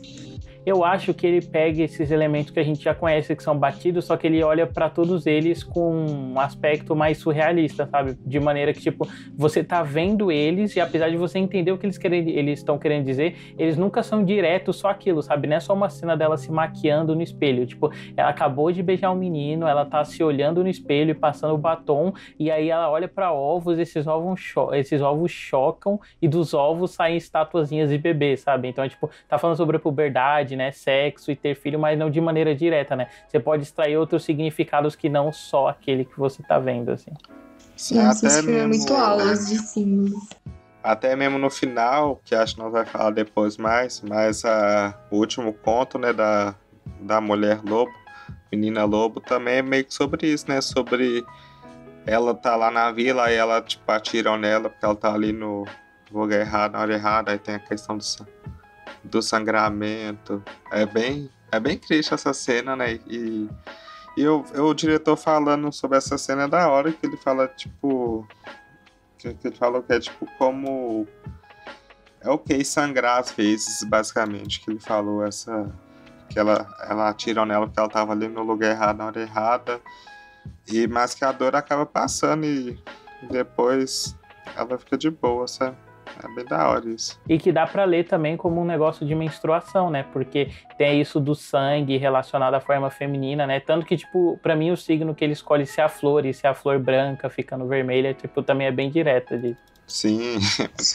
Eu acho que ele pega esses elementos que a gente já conhece, que são batidos, só que ele olha pra todos eles com um aspecto mais surrealista, sabe? De maneira que, tipo, você tá vendo eles e apesar de você entender o que eles estão querendo dizer, eles nunca são diretos só aquilo, sabe? Não é só uma cena dela se maquiando no espelho. Tipo, ela acabou de beijar um menino, ela tá se olhando no espelho e passando o batom, e aí ela olha pra ovos, esses ovos chocam e dos ovos saem estatuazinhas de bebê, sabe? Então, tipo, tá falando sobre a puberdade, né, sexo e ter filho, mas não de maneira direta, né? Você pode extrair outros significados que não só aquele que você tá vendo, assim. Sim, Nossa, até esse filme é mesmo, muito aulas de símbolos. Até mesmo no final, que acho que nós vai falar depois mais, mas o último conto, né, da mulher lobo, menina lobo, também é meio que sobre isso, né? Sobre ela tá lá na vila e ela, tipo, atiram nela porque ela tá ali no lugar errado, na hora errada, aí tem a questão do sangramento. É bem triste essa cena, né? E o diretor falando sobre essa cena é da hora, que ele fala, tipo... Que ele falou que é, tipo, como... É ok sangrar às vezes, basicamente. Que ele falou que ela atiram nela porque ela tava ali no lugar errado, na hora errada. Mas que a dor acaba passando e depois ela fica de boa, sabe? É bem da hora isso. E que dá pra ler também como um negócio de menstruação, né? Porque tem isso do sangue relacionado à forma feminina, né? Tanto que, tipo, pra mim o signo que ele escolhe se é a flor, e se é a flor branca ficando vermelha, tipo, também é bem direta disso. Sim,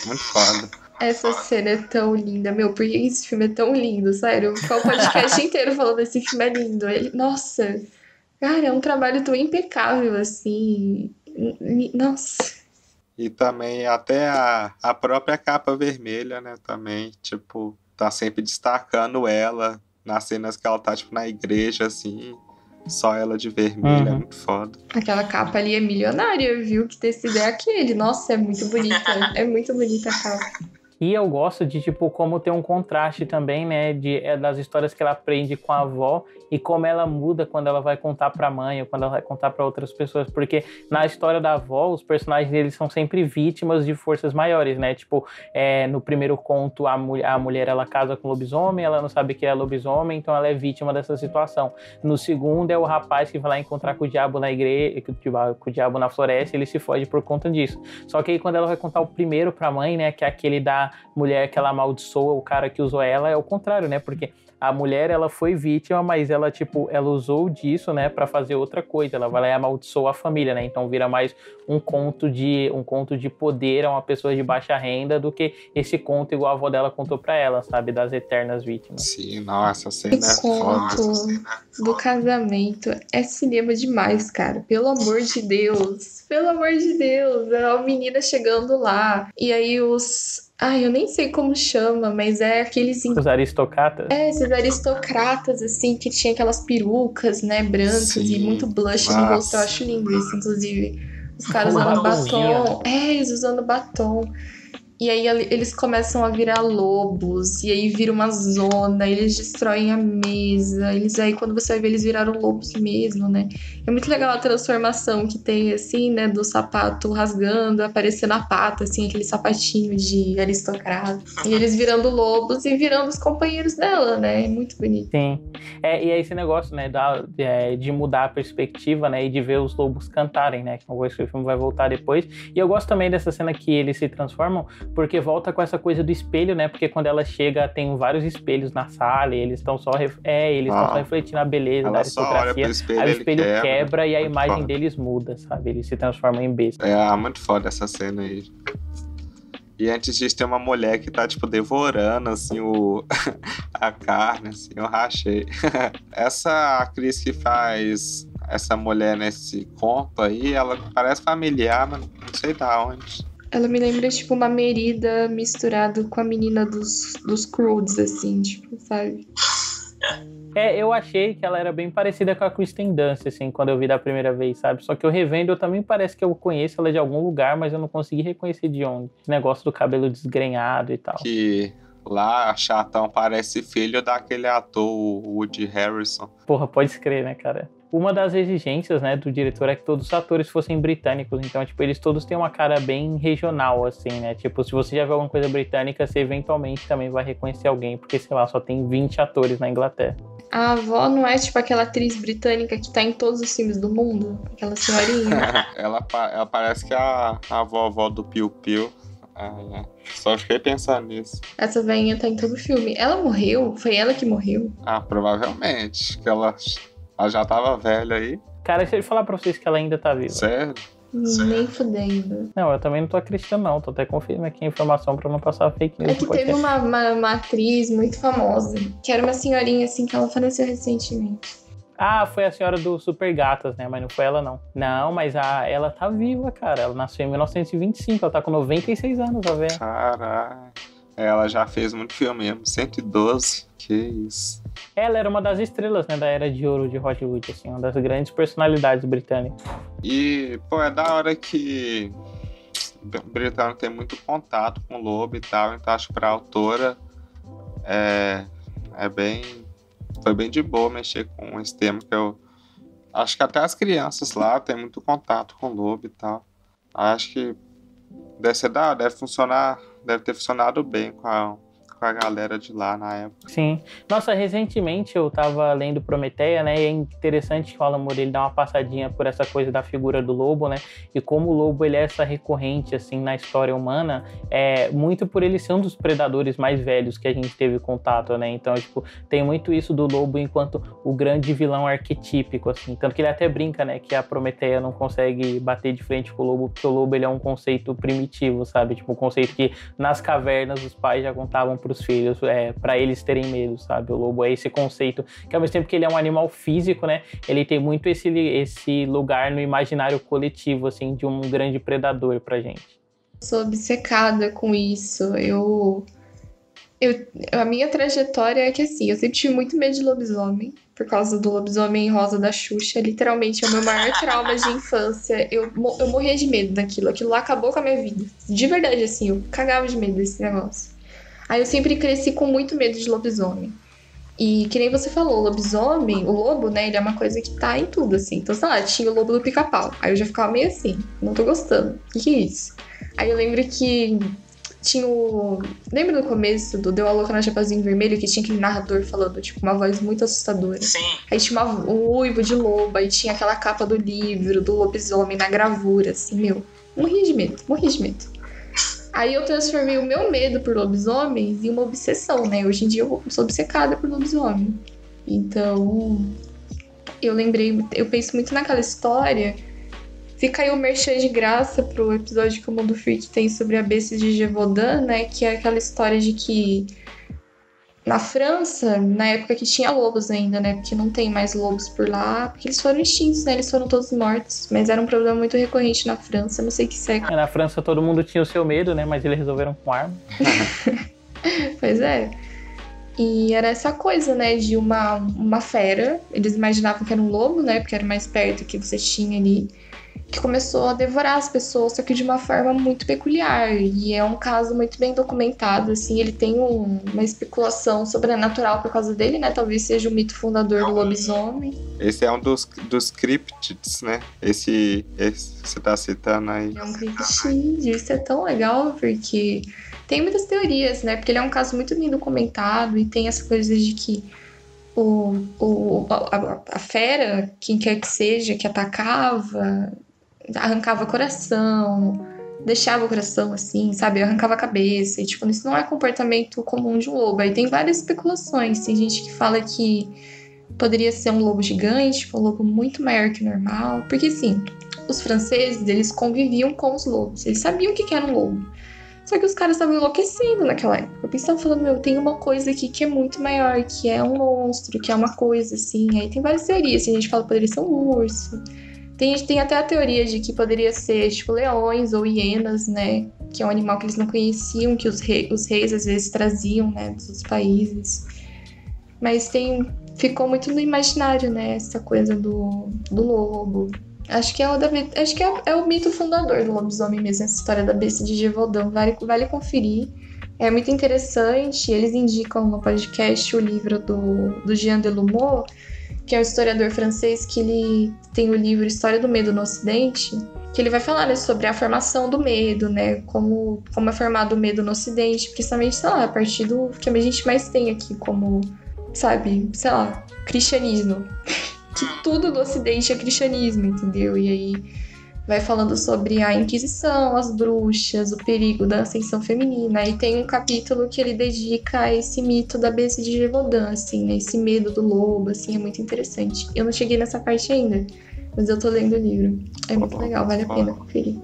muito foda. Essa cena é tão linda, meu, por que esse filme é tão lindo, sério? Ficar o podcast inteiro falando esse filme é lindo. Nossa, cara, é um trabalho tão impecável, assim. Nossa. E também até a própria capa vermelha, né, também, tipo, tá sempre destacando ela nas cenas que ela tá, tipo, na igreja, assim, só ela de vermelho, é muito foda. Aquela capa ali é milionária, viu? Que tecido é aquele. Nossa, é muito bonita. É muito bonita a capa. E eu gosto de, tipo, como tem um contraste também, né, das histórias que ela aprende com a avó e como ela muda quando ela vai contar pra mãe ou quando ela vai contar pra outras pessoas, porque na história da avó, os personagens deles são sempre vítimas de forças maiores, né, tipo, no primeiro conto, a mulher, ela casa com o lobisomem, ela não sabe que é lobisomem, então ela é vítima dessa situação. No segundo, é o rapaz que vai lá encontrar com o diabo na igreja, com o diabo na floresta, e ele se foge por conta disso. Só que aí quando ela vai contar o primeiro pra mãe, né, que é aquele da mulher que ela amaldiçoa o cara que usou ela, é o contrário, né? Porque a mulher, ela foi vítima, mas ela, tipo, ela usou disso, né, pra fazer outra coisa. Ela vai lá e amaldiçoa a família, né? Então vira mais um conto de poder a uma pessoa de baixa renda do que esse conto igual a avó dela contou pra ela, sabe? Das eternas vítimas. Sim, nossa, a cena é foda. Do casamento é cinema demais, cara. Pelo amor de Deus. Pelo amor de Deus. É uma menina chegando lá. E aí eu nem sei como chama, mas é aqueles... Os aristocratas? Esses aristocratas, assim, que tinha aquelas perucas, né, brancas. Sim. E muito blush no rosto. Eu acho lindo isso, inclusive. Os caras usando batom. Eles usando batom. E aí eles começam a virar lobos, e aí vira uma zona, eles destroem a mesa, aí quando você vai ver, eles viraram lobos mesmo, né? É muito legal a transformação que tem, assim, né, do sapato rasgando, aparecendo a pata, assim, aquele sapatinho de aristocrata. E eles virando lobos e virando os companheiros dela, né? É muito bonito. Sim. E é esse negócio, né, de mudar a perspectiva, né, e de ver os lobos cantarem, né? Que o filme vai voltar depois. E eu gosto também dessa cena que eles se transformam, porque volta com essa coisa do espelho, né? Porque quando ela chega, tem vários espelhos na sala e eles estão só refletindo a beleza da aristocracia. Aí o espelho quebra e a imagem deles muda, sabe? Eles se transformam em besta. É muito foda essa cena aí. E antes disso tem uma mulher que tá, tipo, devorando, assim, a carne, assim, eu rachei. Essa atriz que faz essa mulher nesse conto aí, ela parece familiar, mas não sei da onde. Ela me lembra, tipo, uma Merida misturado com a menina dos Croods, assim, tipo, sabe? Eu achei que ela era bem parecida com a Kristen Dunst, assim, quando eu vi da primeira vez, sabe? Só que eu revendo, eu também parece que eu conheço ela de algum lugar, mas eu não consegui reconhecer de onde. Esse negócio do cabelo desgrenhado e tal. Que lá, Chatão parece filho daquele ator, o Woody Harrelson. Porra, pode escrever, né, cara? Uma das exigências, né, do diretor é que todos os atores fossem britânicos. Então, tipo, eles todos têm uma cara bem regional, assim, né? Tipo, se você já vê alguma coisa britânica, você eventualmente também vai reconhecer alguém, porque, sei lá, só tem 20 atores na Inglaterra. A avó não é, tipo, aquela atriz britânica que tá em todos os filmes do mundo? Aquela senhorinha? ela parece que é a vovó do Piu Piu. Só fiquei pensando nisso. Essa velhinha tá em todo filme. Ela morreu? Foi ela que morreu? Provavelmente. Que ela já tava velha aí. Cara, deixa eu falar pra vocês que ela ainda tá viva. Sério? Nem fudendo. Não, eu também não tô acreditando, não. Tô até confirmando aqui a informação pra não passar fake news. É que teve uma atriz muito famosa, que era uma senhorinha, assim, que ela faleceu recentemente. Foi a senhora do Super Gatas, né? Mas não foi ela, não. Não, mas ela tá viva, cara. Ela nasceu em 1925, ela tá com 96 anos, a velha. Caralho. Ela já fez muito filme mesmo. 112, que isso. Ela era uma das estrelas, né, da Era de Ouro de Hollywood, assim, uma das grandes personalidades britânicas. E, pô, é da hora que o britânico tem muito contato com o lobo e tal, então acho que pra autora foi bem de boa mexer com esse tema, que eu acho que até as crianças lá têm muito contato com o lobo e tal. Acho que deve ter funcionado bem com a galera de lá na época. Sim. Nossa, recentemente eu tava lendo Prometeia, né? E é interessante que o Alan Moore, ele dá uma passadinha por essa coisa da figura do lobo, né? E como o lobo, ele é essa recorrente, assim, na história humana, muito por ele ser um dos predadores mais velhos que a gente teve contato, né? Então, tipo, tem muito isso do lobo enquanto o grande vilão arquetípico, assim. Tanto que ele até brinca, né? Que a Prometeia não consegue bater de frente com o lobo, porque o lobo, ele é um conceito primitivo, sabe? Tipo, um conceito que nas cavernas os pais já contavam pros filhos, pra eles terem medo, sabe? O lobo é esse conceito, que ao mesmo tempo que ele é um animal físico, né? Ele tem muito esse lugar no imaginário coletivo, assim, de um grande predador pra gente. Sou obcecada com isso. A minha trajetória é que, assim, eu sempre tive muito medo de lobisomem, por causa do lobisomem rosa da Xuxa. Literalmente, é o meu maior trauma de infância. Eu morria de medo daquilo. Aquilo lá acabou com a minha vida. De verdade, assim, eu cagava de medo desse negócio. Aí eu sempre cresci com muito medo de lobisomem. E que nem você falou, lobisomem, o lobo, né, ele é uma coisa que tá em tudo, assim. Então, sei lá, tinha o lobo do Pica-Pau. Aí eu já ficava meio assim, não tô gostando. O que é isso? Aí eu lembro que tinha o... Lembra no começo do Deu a Louca na Chapeuzinho Vermelho, que tinha aquele narrador falando, tipo, uma voz muito assustadora? Sim. Aí tinha um uivo de lobo, aí tinha aquela capa do livro, do lobisomem na gravura, assim, meu. Morria de medo. Aí eu transformei o meu medo por lobisomens em uma obsessão, né? Hoje em dia eu sou obcecada por lobisomem. Então, eu penso muito naquela história. Fica aí o merchan de graça pro episódio que o Mundo Freak tem sobre a besta de Gévaudan, né? Que é aquela história de que na França, na época que tinha lobos ainda, né? Porque não tem mais lobos por lá, porque eles foram extintos, né? Eles foram todos mortos. Mas era um problema muito recorrente na França, não sei que século. Na França todo mundo tinha o seu medo, né? Mas eles resolveram com arma. Pois é. E era essa coisa, né? De uma fera. Eles imaginavam que era um lobo, né? Porque era mais perto que você tinha ali. Que começou a devorar as pessoas, só que de uma forma muito peculiar. E é um caso muito bem documentado, assim. Ele tem uma especulação sobrenatural por causa dele, né? Talvez seja o mito fundador do lobisomem. Esse é um dos cryptids, né? Esse que você tá citando aí. É um cryptid. Isso é tão legal, porque tem muitas teorias, né? Porque ele é um caso muito bem documentado e tem essa coisa de que a fera, quem quer que seja, que atacava, arrancava o coração, deixava o coração assim, sabe? Arrancava a cabeça. E, tipo, isso não é comportamento comum de um lobo. Aí tem várias especulações. Tem gente que fala que poderia ser um lobo gigante, um lobo muito maior que o normal. Porque, assim, os franceses, eles conviviam com os lobos. Eles sabiam o que era um lobo. Só que os caras estavam enlouquecendo naquela época. Eles estavam falando, meu, tem uma coisa aqui que é muito maior, que é um monstro, que é uma coisa, assim. Aí tem várias teorias, assim, a gente fala que poderia ser um urso. Tem até a teoria de que poderia ser, tipo, leões ou hienas, né? Que é um animal que eles não conheciam, que os reis às vezes traziam, né, dos outros países. Mas ficou muito no imaginário, né, essa coisa do lobo. Acho que é o mito fundador do lobisomem mesmo, essa história da besta de Gévaudan. Vale conferir. É muito interessante. Eles indicam no podcast o livro do Jean Delumeau, que é um historiador francês, que ele tem o livro História do Medo no Ocidente, que ele vai falar, né, sobre a formação do medo, né, como é formado o medo no Ocidente, principalmente, sei lá, a partir do que a gente mais tem aqui, como, sabe, sei lá, cristianismo. Que tudo do Ocidente é cristianismo, entendeu? E aí vai falando sobre a Inquisição, as bruxas, o perigo da ascensão feminina. E tem um capítulo que ele dedica a esse mito da besta de Gévaudan, assim, né? Esse medo do lobo, assim, é muito interessante. Eu não cheguei nessa parte ainda, mas eu tô lendo o livro. É muito legal, vale a pena conferir.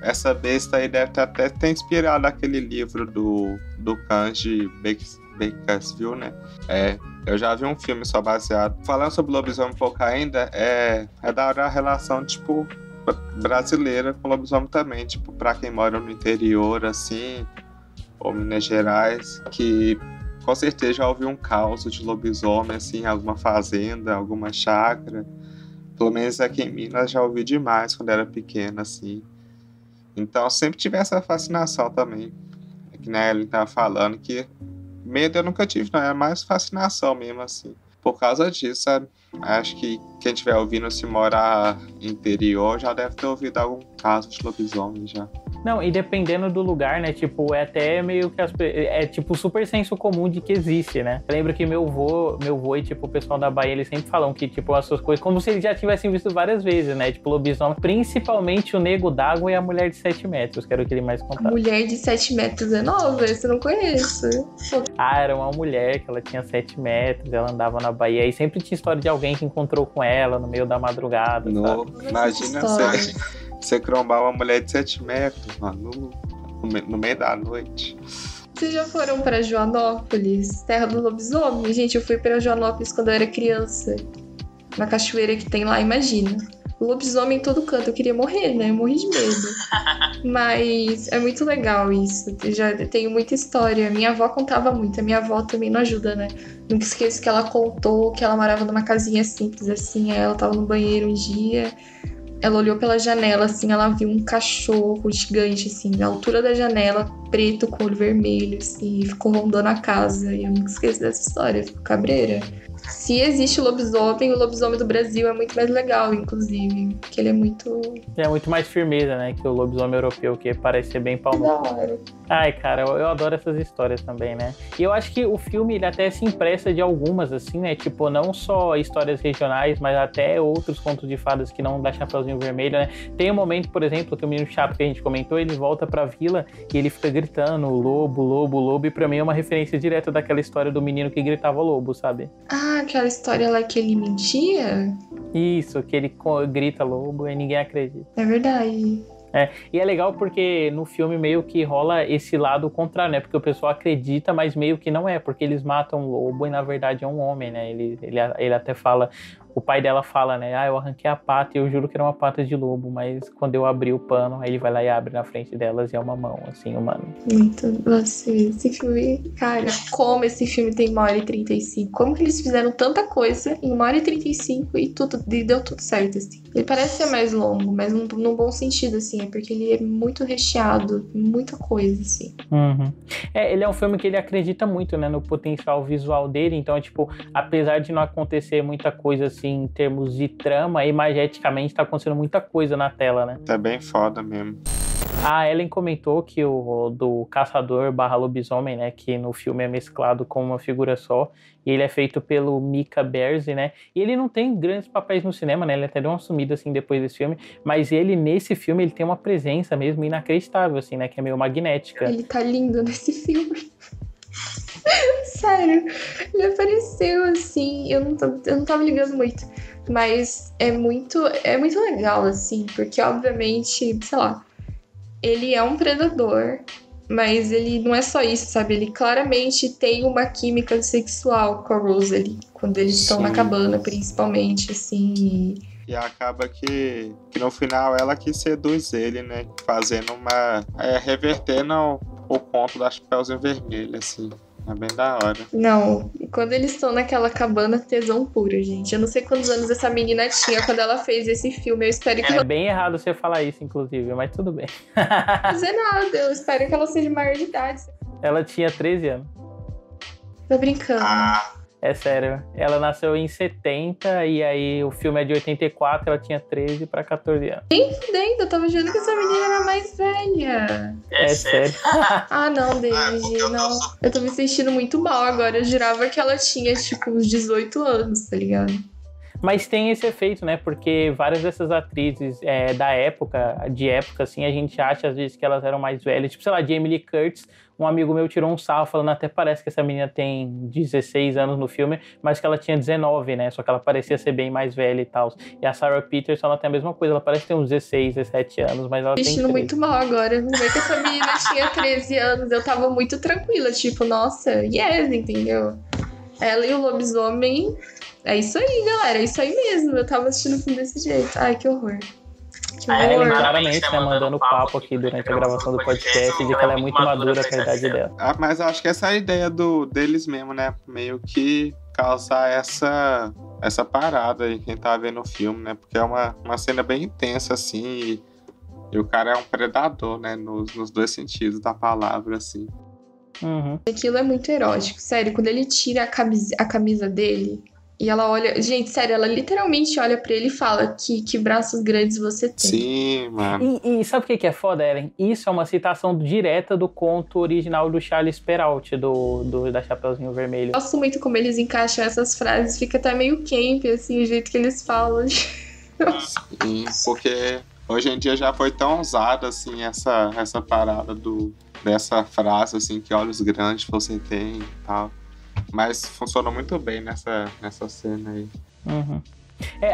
Essa besta aí deve até ter inspirado aquele livro do Kanji Bakersfield, né? Eu já vi um filme só baseado. Falando sobre lobisomem um pouco ainda, é da hora a relação, tipo, brasileira com lobisomem também. Tipo, pra quem mora no interior, assim, ou Minas Gerais, que com certeza já ouviu um caso de lobisomem, assim, em alguma fazenda, alguma chácara. Pelo menos aqui em Minas já ouvi demais quando era pequena, assim. Então sempre tive essa fascinação também. É que né, ele tava falando que medo eu nunca tive, não. É mais fascinação mesmo, assim. Por causa disso, sabe? Acho que quem estiver ouvindo, se morar interior, já deve ter ouvido algum caso de lobisomem já. Não, e dependendo do lugar, né, tipo, é até meio que tipo super senso comum de que existe, né? Eu lembro que meu vô e, tipo, o pessoal da Bahia, eles sempre falam que, tipo, essas coisas, como se eles já tivessem visto várias vezes, né? Tipo, lobisomem, principalmente o Nego d'Água e a Mulher de 7 metros, que era o que ele mais contava. A Mulher de 7 metros é nova, esse eu não conheço. Era uma mulher que ela tinha 7 metros, ela andava na Bahia e sempre tinha história de alguém que encontrou com ela no meio da madrugada, sabe? Imagina você crombar uma mulher de 7 metros, mano, no meio da noite. Vocês já foram pra Joanópolis, terra do lobisomem? Gente, eu fui pra Joanópolis quando eu era criança. Na cachoeira que tem lá, imagina. Lobisomem em todo canto, eu queria morrer, né? Eu morri de medo. Mas é muito legal isso. Eu já tenho muita história. Minha avó contava muito, a minha avó também não ajuda, né? Nunca esqueço que ela contou que ela morava numa casinha simples, assim. Aí ela tava no banheiro um dia. Ela olhou pela janela, assim, ela viu um cachorro gigante, assim, na altura da janela, preto com olho vermelho, assim, e ficou rondando a casa. E eu nunca esqueço dessa história, eu fico cabreira. Se existe o lobisomem do Brasil é muito mais legal, inclusive, porque ele é muito... É muito mais firmeza, né, que o lobisomem europeu, que parece ser bem palmão. Da hora. Ai, cara, eu adoro essas histórias também, né? E eu acho que o filme, ele até se empresta de algumas, assim, né? Tipo, não só histórias regionais, mas até outros contos de fadas que não dá Chapeuzinho Vermelho, né? Tem um momento, por exemplo, que o menino chato que a gente comentou, ele volta pra vila e ele fica gritando lobo, lobo, lobo, e pra mim é uma referência direta daquela história do menino que gritava lobo, sabe? Ah, aquela história lá que ele mentia? Isso, que ele grita lobo e ninguém acredita. É verdade. E é legal porque no filme meio que rola esse lado contrário, né? Porque o pessoal acredita, mas meio que não é, porque eles matam o lobo e na verdade é um homem, né? Ele até fala, o pai dela fala, né? Ah, eu arranquei a pata e eu juro que era uma pata de lobo, mas quando eu abri o pano, aí ele vai lá e abre na frente delas e é uma mão, assim, humana. Muito. Nossa, esse filme, cara, como esse filme tem 1h35. Como que eles fizeram tanta coisa em 1h35 e deu tudo certo, assim. Ele parece ser mais longo, mas num bom sentido, assim, porque ele é muito recheado, muita coisa, assim. Uhum. Ele é um filme que ele acredita muito, né, no potencial visual dele, então, tipo, apesar de não acontecer muita coisa, assim, em termos de trama, imageticamente tá acontecendo muita coisa na tela, né? Tá bem foda mesmo. A Ellen comentou que o do caçador / lobisomem, né, que no filme é mesclado com uma figura só, e ele é feito pelo Mika Berzi, né, e ele não tem grandes papéis no cinema, né, ele até deu uma sumida, assim, depois desse filme, mas ele, nesse filme, ele tem uma presença mesmo inacreditável, assim, né, que é meio magnética. Ele tá lindo nesse filme. Sério, ele apareceu assim, eu não tava ligando muito, mas é muito legal, assim, porque obviamente, sei lá, ele é um predador, mas ele não é só isso, sabe? Ele claramente tem uma química sexual com a Rosalie, quando eles estão na Sim. cabana, principalmente, assim. E acaba que no final ela que seduz ele, né? Fazendo revertendo o ponto da Chapeuzinho Vermelho, assim. É bem da hora. Não, quando eles estão naquela cabana, tesão puro, gente. Eu não sei quantos anos essa menina tinha quando ela fez esse filme. Eu espero que É ela bem errado você falar isso, inclusive, mas tudo bem. não fazer nada. Eu espero que ela seja maior de idade. Ela tinha 13 anos. Tô brincando. É sério. Ela nasceu em 70 e aí o filme é de 84, ela tinha 13 pra 14 anos. Fudendo, eu tava achando que essa menina era mais velha. É sério. Ah, não, porque David, eu não. tô- Eu tô me sentindo muito mal agora. Eu jurava que ela tinha, tipo, uns 18 anos, tá ligado? Mas tem esse efeito, né? Porque várias dessas atrizes da época, assim, a gente acha às vezes que elas eram mais velhas. Tipo, sei lá, Jamie Lee Curtis, um amigo meu tirou um sarro falando, até parece que essa menina tem 16 anos no filme, mas que ela tinha 19, né? Só que ela parecia ser bem mais velha e tal. E a Sarah Peterson, ela tem a mesma coisa, ela parece ter uns 16, 17 anos, mas ela Me tem sentindo 13. muito mal agora. Não é que essa menina tinha 13 anos. Eu tava muito tranquila, tipo, nossa, yes, entendeu? Ela e o lobisomem. É isso aí, galera. É isso aí mesmo. Eu tava assistindo o filme desse jeito. Ai, que horror. Que A Ellen horror. claramente tá mandando papo aqui durante a gravação do podcast de que ela é muito madura pra idade dela. Mas eu acho que essa é a ideia deles mesmo, né? Meio que causar essa parada aí, quem tá vendo o filme, né? Porque é uma cena bem intensa, assim, e o cara é um predador, né? Nos dois sentidos da palavra, assim. Uhum. Aquilo é muito erótico. Sério, quando ele tira a camisa dele e ela olha. Gente, sério, ela literalmente olha pra ele e fala que braços grandes você tem. Sim, mano. E sabe o que é foda, Ellen? Isso é uma citação direta do conto original do Charles Perrault, da Chapeuzinho Vermelho. Gosto muito como eles encaixam essas frases. Fica até meio camp, assim, o jeito que eles falam. Sim, porque hoje em dia já foi tão usada, assim, essa parada dessa frase, assim, que olhos grandes você tem e tal. Mas funcionou muito bem nessa cena aí. Uhum.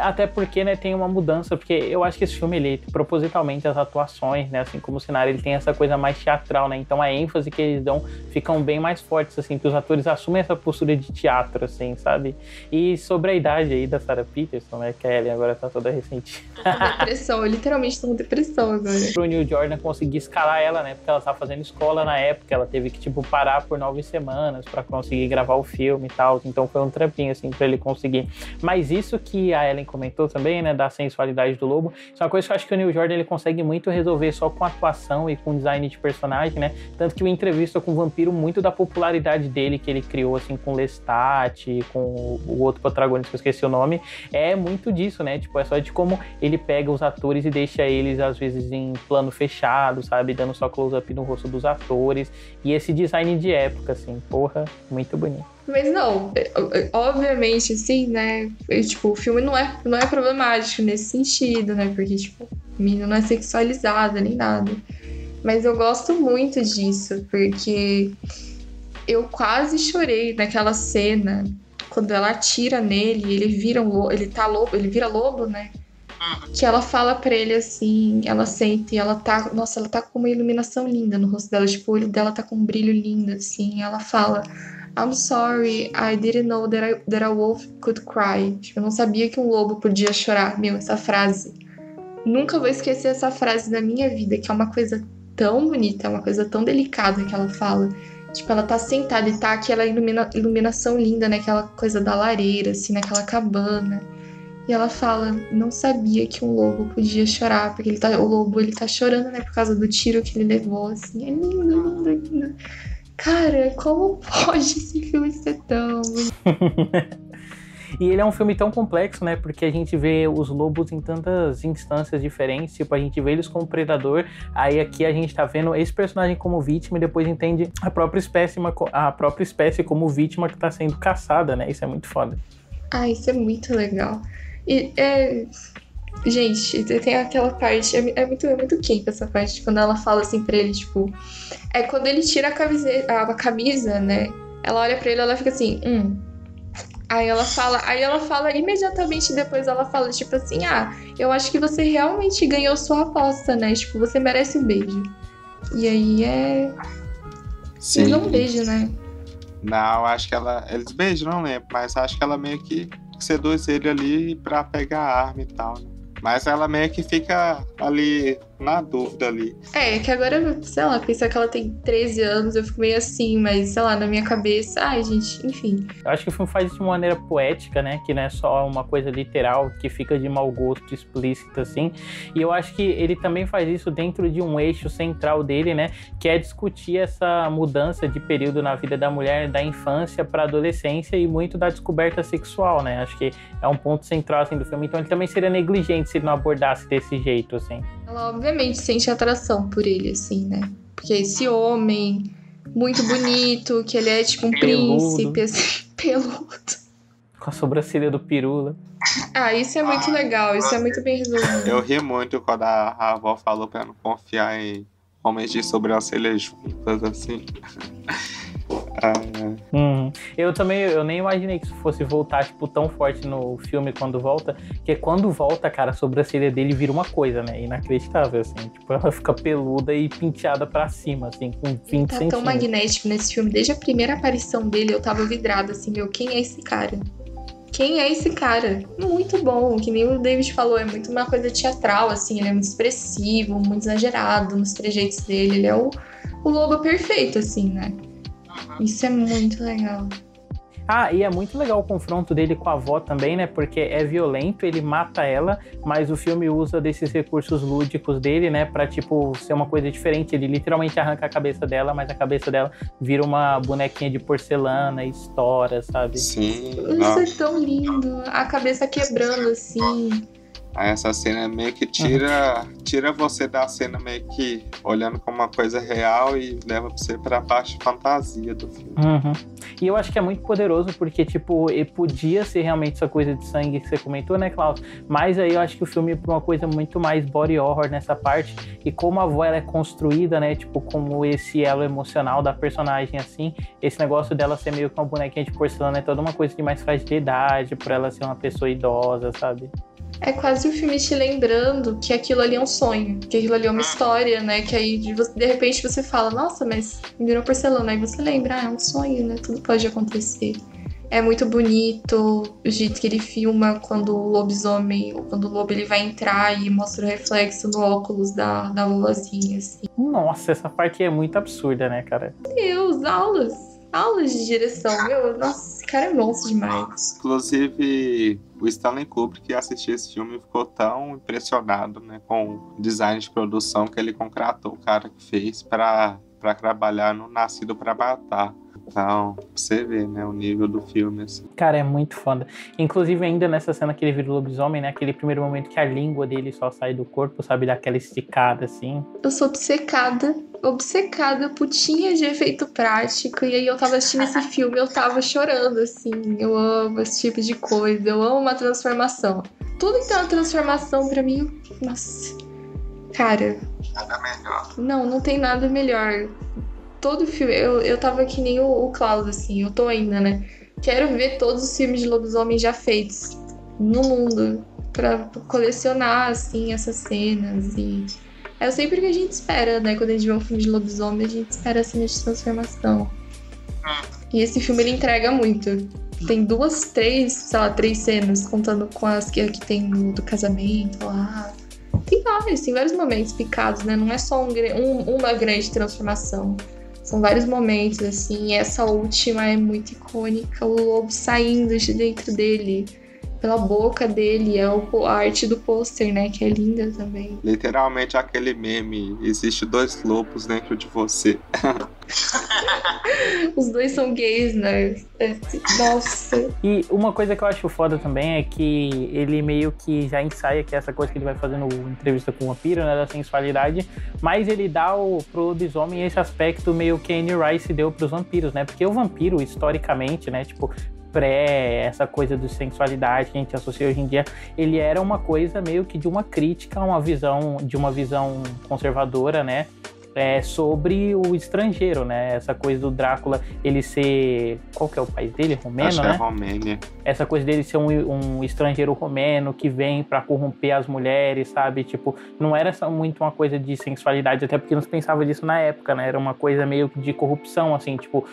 Até porque, né, tem uma mudança, porque eu acho que esse filme, ele, propositalmente, as atuações, né, assim como o cenário, ele tem essa coisa mais teatral, né, então a ênfase que eles dão ficam bem mais fortes, assim, que os atores assumem essa postura de teatro, assim, sabe? E sobre a idade aí da Sarah Peterson, né, que a Ellen agora tá toda recente. Depressão, eu literalmente tô com depressão agora. Pro Neil Jordan conseguir escalar ela, né, porque ela tava fazendo escola na época, ela teve que, tipo, parar por 9 semanas pra conseguir gravar o filme e tal, então foi um trampinho, assim, pra ele conseguir. Mas isso que a Ellen comentou também, né, da sensualidade do lobo, isso é uma coisa que eu acho que o Neil Jordan, ele consegue muito resolver só com atuação e com design de personagem, né, tanto que o Entrevista com o Vampiro, muito da popularidade dele, que ele criou, assim, com Lestat, com o outro protagonista, que eu esqueci o nome, é muito disso, né, tipo, é só de como ele pega os atores e deixa eles, às vezes, em plano fechado, sabe, dando só close-up no rosto dos atores, e esse design de época, assim, porra, muito bonito. Mas não, obviamente, assim, né? Tipo, o filme não é problemático nesse sentido, né? Porque, tipo, a menina não é sexualizada nem nada. Mas eu gosto muito disso, porque eu quase chorei naquela cena quando ela atira nele, ele vira ele vira lobo, né? Que ela fala pra ele assim, ela sente e ela tá, nossa, ela tá com uma iluminação linda no rosto dela, tipo, o olho dela tá com um brilho lindo, assim, ela fala, I'm sorry, I didn't know that a wolf could cry. Tipo, eu não sabia que um lobo podia chorar. Meu, essa frase. Nunca vou esquecer essa frase na minha vida, que é uma coisa tão bonita, é uma coisa tão delicada que ela fala. Tipo, ela tá sentada e tá aquela iluminação linda, né? Aquela coisa da lareira, assim, naquela cabana. E ela fala, não sabia que um lobo podia chorar, porque o lobo, ele tá chorando, né? Por causa do tiro que ele levou, assim. É lindo, lindo, lindo. Cara, como pode esse filme ser tão bonito? E ele é um filme tão complexo, né? Porque a gente vê os lobos em tantas instâncias diferentes. Tipo, a gente vê eles como predador. Aí aqui a gente tá vendo esse personagem como vítima e depois entende a própria espécie como vítima que tá sendo caçada, né? Isso é muito foda. Ah, isso é muito legal. E gente, tem aquela parte, é muito camp essa parte, quando ela fala assim pra ele, tipo... quando ele tira a camisa, né? Ela olha pra ele e ela fica assim, Aí ela fala imediatamente depois, ela fala, tipo assim, eu acho que você realmente ganhou sua aposta, né? Tipo, você merece um beijo. E aí Sim. Eles dão um beijo, né? Não, acho que eles beijam, não lembro, mas acho que ela meio que seduz ele ali pra pegar a arma e tal, né? Mas ela meio que fica ali na dúvida ali. É que agora, sei lá, pensar que ela tem 13 anos, eu fico meio assim, mas sei lá, na minha cabeça, gente, enfim. Eu acho que o filme faz isso de uma maneira poética, né? Que não é só uma coisa literal, que fica de mau gosto explícito, assim. E eu acho que ele também faz isso dentro de um eixo central dele, né? Que é discutir essa mudança de período na vida da mulher, da infância para adolescência e muito da descoberta sexual, né? Acho que é um ponto central, assim, do filme. Então ele também seria negligente se ele não abordasse desse jeito, assim. Ela obviamente sente atração por ele, assim, né? Porque esse homem muito bonito, que ele é tipo um príncipe, assim, peludo. Com a sobrancelha do Pirula. Isso é muito legal, isso é muito bem resolvido. Eu ri muito quando a avó falou pra não confiar em homens de sobrancelhas juntas, assim. Eu nem imaginei que isso fosse voltar, tipo, tão forte no filme quando volta, porque quando volta, cara, a sobrancelha dele vira uma coisa, né, inacreditável, assim, tipo, ela fica peluda e penteada pra cima, assim, com 20 centímetros. Tá tão magnético nesse filme, desde a primeira aparição dele eu tava vidrada, assim, quem é esse cara? Quem é esse cara? Muito bom, que nem o David falou, é muito uma coisa teatral, assim, ele é muito expressivo, muito exagerado nos trejeitos dele, ele é o lobo perfeito, assim, né? Isso é muito legal. E é muito legal o confronto dele com a avó também, né? Porque é violento, ele mata ela, mas o filme usa desses recursos lúdicos dele, né? Pra, tipo, ser uma coisa diferente. Ele literalmente arranca a cabeça dela, mas a cabeça dela vira uma bonequinha de porcelana e estoura, sabe? Sim. Isso é tão lindo. A cabeça quebrando, assim. Essa cena meio que tira você da cena meio que olhando como uma coisa real e leva você pra parte de fantasia do filme. E eu acho que é muito poderoso porque, tipo, podia ser realmente essa coisa de sangue que você comentou, né, Klaus? Mas aí eu acho que o filme é uma coisa muito mais body horror nessa parte. E como a avó ela é construída, né, tipo, como esse elo emocional da personagem, assim, esse negócio dela ser meio que uma bonequinha de porcelana é toda uma coisa de mais fragilidade, por ela ser uma pessoa idosa, sabe? É quase o filme te lembrando que aquilo ali é um sonho, que aquilo ali é uma história, né? Que aí de repente você fala, nossa, mas virou porcelana. Aí você lembra, é um sonho, né? Tudo pode acontecer. É muito bonito o jeito que ele filma quando o lobisomem, ou quando o lobo ele vai entrar e mostra o reflexo no óculos da vovozinha, assim. Nossa, essa parte é muito absurda, né, cara? Meu Deus, aulas de direção, nossa, esse cara é monstro demais. Inclusive, o Stanley Kubrick, que assistiu esse filme, ficou tão impressionado, né, com o design de produção que ele contratou o cara que fez pra trabalhar no Nascido pra Matar. Então, você vê, né, o nível do filme, assim. Cara, é muito foda. Inclusive, ainda nessa cena que ele vira o lobisomem, né, aquele primeiro momento que a língua dele só sai do corpo, sabe, daquela esticada, assim. Eu sou obcecada, putinha de efeito prático, e aí eu tava assistindo esse filme, eu tava chorando, assim. Eu amo esse tipo de coisa, eu amo uma transformação. Tudo que tem uma transformação pra mim, nossa, cara. Nada melhor. Não tem nada melhor. Todo filme, eu tava que nem o Klaus, assim, eu tô ainda, né? Quero ver todos os filmes de lobisomem já feitos no mundo, pra colecionar, assim, essas cenas. E é sempre que a gente espera, né? Quando a gente vê um filme de lobisomem, a gente espera a cena de transformação. E esse filme, ele entrega muito. Tem três cenas, contando com as que tem do casamento lá. Tem vários momentos picados, né? Não é só uma grande transformação. São vários momentos, assim, e essa última é muito icônica, o lobo saindo de dentro dele, pela boca dele, é a arte do pôster, né, que é linda também. Literalmente aquele meme, existe 2 lobos dentro de você. Os dois são gays, né? Nossa. E uma coisa que eu acho foda também é que ele meio que já ensaia, que é essa coisa que ele vai fazendo entrevista com o vampiro, né, da sensualidade, mas ele dá pro lobisomem esse aspecto meio que Anne Rice deu pros vampiros, né? Porque o vampiro, historicamente, né, tipo, essa coisa de sensualidade que a gente associa hoje em dia, ele era uma coisa meio que de uma crítica a uma visão conservadora, né? sobre o estrangeiro, né? Essa coisa do Drácula, ele ser... Qual que é o país dele? Romeno, Acho né? que é Romênia. Essa coisa dele ser um estrangeiro romeno que vem pra corromper as mulheres, sabe? Tipo, não era muito uma coisa de sensualidade, até porque não se pensava disso na época, né? Era uma coisa meio de corrupção, assim, tipo,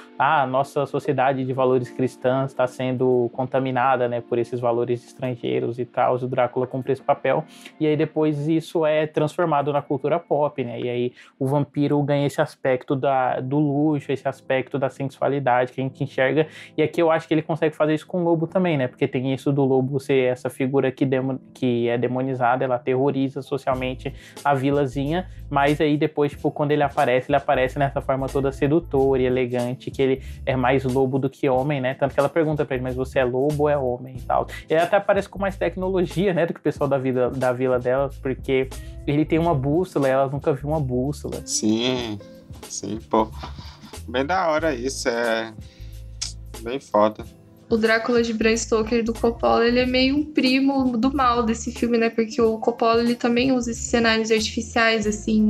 nossa sociedade de valores cristãs está sendo contaminada, né, por esses valores estrangeiros e tal, o Drácula cumpre esse papel, e aí depois isso é transformado na cultura pop, né, e aí o vampiro ganha esse aspecto do luxo, esse aspecto da sensualidade que a gente enxerga, e aqui eu acho que ele consegue fazer isso com o lobo também, né, porque tem isso do lobo ser essa figura que é demonizada, ela aterroriza socialmente a vilazinha, mas aí depois, tipo, quando ele aparece nessa forma toda sedutora e elegante, que ele é mais lobo do que homem, né, tanto que ela pergunta pra ele, mas você é lobo ou é homem e tal. Ele até aparece com mais tecnologia, né, do que o pessoal da vila dela, porque ele tem uma bússola, ela nunca viu uma bússola. Sim, pô. Bem da hora isso, é bem foda. O Drácula de Bram Stoker do Coppola, ele é meio um primo do mal desse filme, né? Porque o Coppola, ele também usa esses cenários artificiais, assim,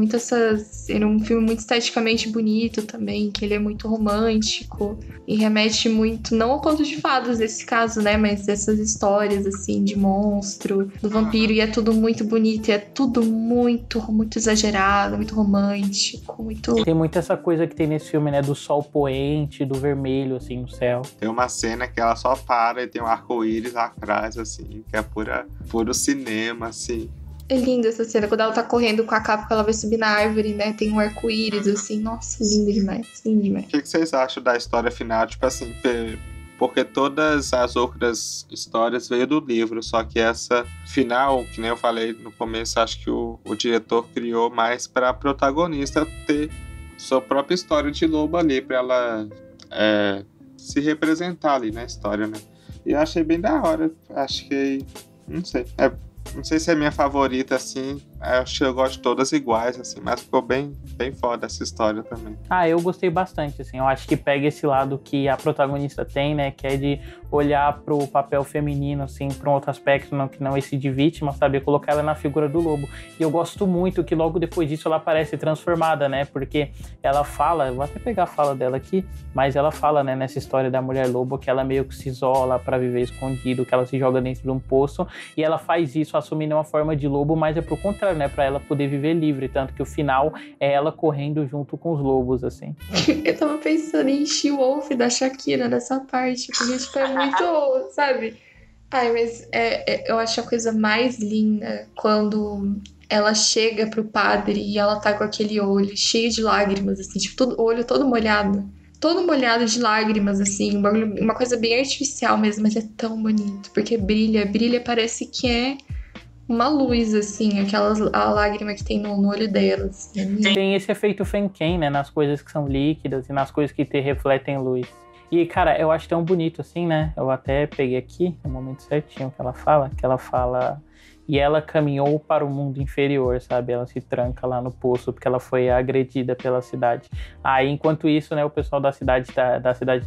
ele é um filme muito esteticamente bonito também, que ele é muito romântico e remete muito, não ao conto de fadas nesse caso, né? Mas essas histórias, assim, de monstro, do vampiro, e é tudo muito bonito, e é tudo muito, muito exagerado, muito romântico, muito... Tem muito essa coisa que tem nesse filme, né? Do sol poente, do vermelho, assim, no céu. Tem uma cena que ela só para e tem um arco-íris atrás, assim, que é puro cinema, assim. É linda essa cena, quando ela tá correndo com a capa que ela vai subir na árvore, né? Tem um arco-íris, assim, nossa, lindo demais, lindo demais. O que vocês acham da história final? Tipo assim, porque todas as outras histórias veio do livro, só que essa final, que nem eu falei no começo, acho que o diretor criou mais pra protagonista ter sua própria história de lobo ali, pra ela... se representar ali na história, né? E eu achei bem da hora. Acho que... Não sei. Não sei se é minha favorita, assim. Acho que eu gosto de todas iguais, assim. Mas ficou bem foda essa história também. Eu gostei bastante, assim. Eu acho que pega esse lado que a protagonista tem, né? Que é de olhar pro papel feminino, assim, pra um outro aspecto, que não esse de vítima, sabe? Colocar ela na figura do lobo. E eu gosto muito que logo depois disso ela aparece transformada, né? Porque ela fala... Vou até pegar a fala dela aqui. Mas ela fala, né? Nessa história da mulher lobo, que ela meio que se isola pra viver escondido, que ela se joga dentro de um poço. E ela faz isso assumindo uma forma de lobo, mas é pro contrário, né? Pra ela poder viver livre. Tanto que o final é ela correndo junto com os lobos, assim. Eu tava pensando em She-Wolf da Shakira nessa parte, porque tipo, é muito, sabe? Mas eu acho a coisa mais linda quando ela chega pro padre e ela tá com aquele olho cheio de lágrimas, assim, tipo, o olho todo molhado de lágrimas, assim, uma coisa bem artificial mesmo, mas é tão bonito, porque brilha, parece que é uma luz, assim, a lágrima que tem no olho delas. Assim. Tem esse efeito Fenken, né, nas coisas que são líquidas e nas coisas que refletem luz. E, cara, eu acho tão bonito assim, né? Eu até peguei aqui, no momento certinho que ela fala... E ela caminhou para o mundo inferior, sabe? Ela se tranca lá no poço porque ela foi agredida pela cidade. Aí, enquanto isso, né, o pessoal da cidade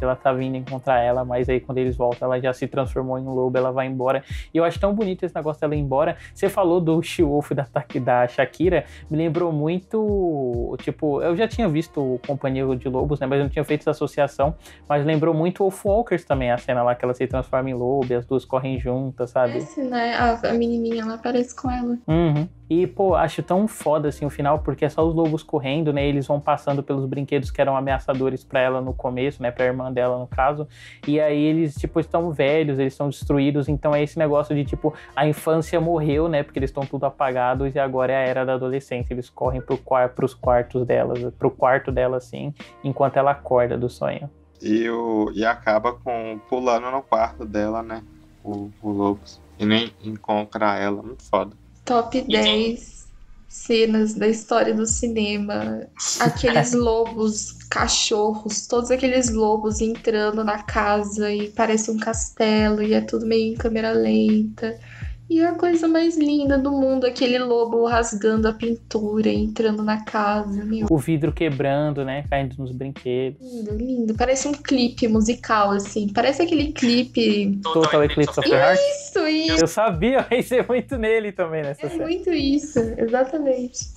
ela tá vindo encontrar ela, mas aí quando eles voltam, ela já se transformou em um lobo, ela vai embora. E eu acho tão bonito esse negócio dela ir embora. Você falou do She-Wolf da Shakira, me lembrou muito, tipo, eu já tinha visto Companhia de Lobos, né, mas eu não tinha feito essa associação, mas lembrou muito Wolfwalkers também, a cena lá que ela se transforma em lobo e as duas correm juntas, sabe? Esse, né, a menininha lá parece com ela. Uhum. E, pô, acho tão foda, assim, o final, porque é só os lobos correndo, né, eles vão passando pelos brinquedos que eram ameaçadores pra ela no começo, né, pra irmã dela, no caso, e aí eles, tipo, estão velhos, eles estão destruídos, então é esse negócio de, tipo, a infância morreu, né, porque eles estão tudo apagados e agora é a era da adolescência, eles correm pros quartos delas, pro quarto dela, assim, enquanto ela acorda do sonho. E acaba pulando no quarto dela, né, o Lobos, e nem encontra ela, muito foda. Top 10 cenas da história do cinema. Aqueles lobos, cachorros, todos aqueles lobos entrando na casa e parece um castelo e é tudo meio em câmera lenta. E a coisa mais linda do mundo, aquele lobo rasgando a pintura, entrando na casa, meu. O vidro quebrando, né, caindo nos brinquedos. Lindo, lindo. Parece um clipe musical, assim. Parece aquele clipe... Total Eclipse of the Heart. Isso! Eu sabia, eu pensei muito nele também nessa série. Muito isso, exatamente.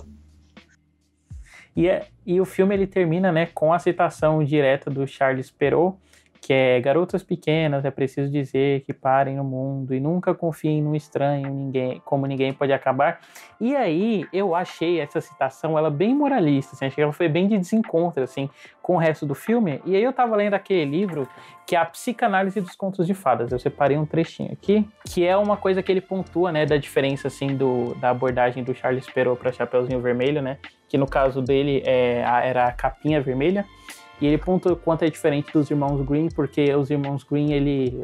E o filme ele termina, né, com a citação direta do Charles Perrault, que é: garotas pequenas, é preciso dizer que parem no mundo e nunca confiem num estranho, como ninguém pode acabar. E aí eu achei essa citação ela bem moralista, assim, achei que ela foi bem de desencontro assim, com o resto do filme. E aí eu tava lendo aquele livro que é A Psicanálise dos Contos de Fadas. Eu separei um trechinho aqui, que é uma coisa que ele pontua, né, da diferença assim da abordagem do Charles Perrault para Chapeuzinho Vermelho, né, que no caso dele era a capinha vermelha. E ele pontua o quanto é diferente dos irmãos Green, porque os irmãos Green,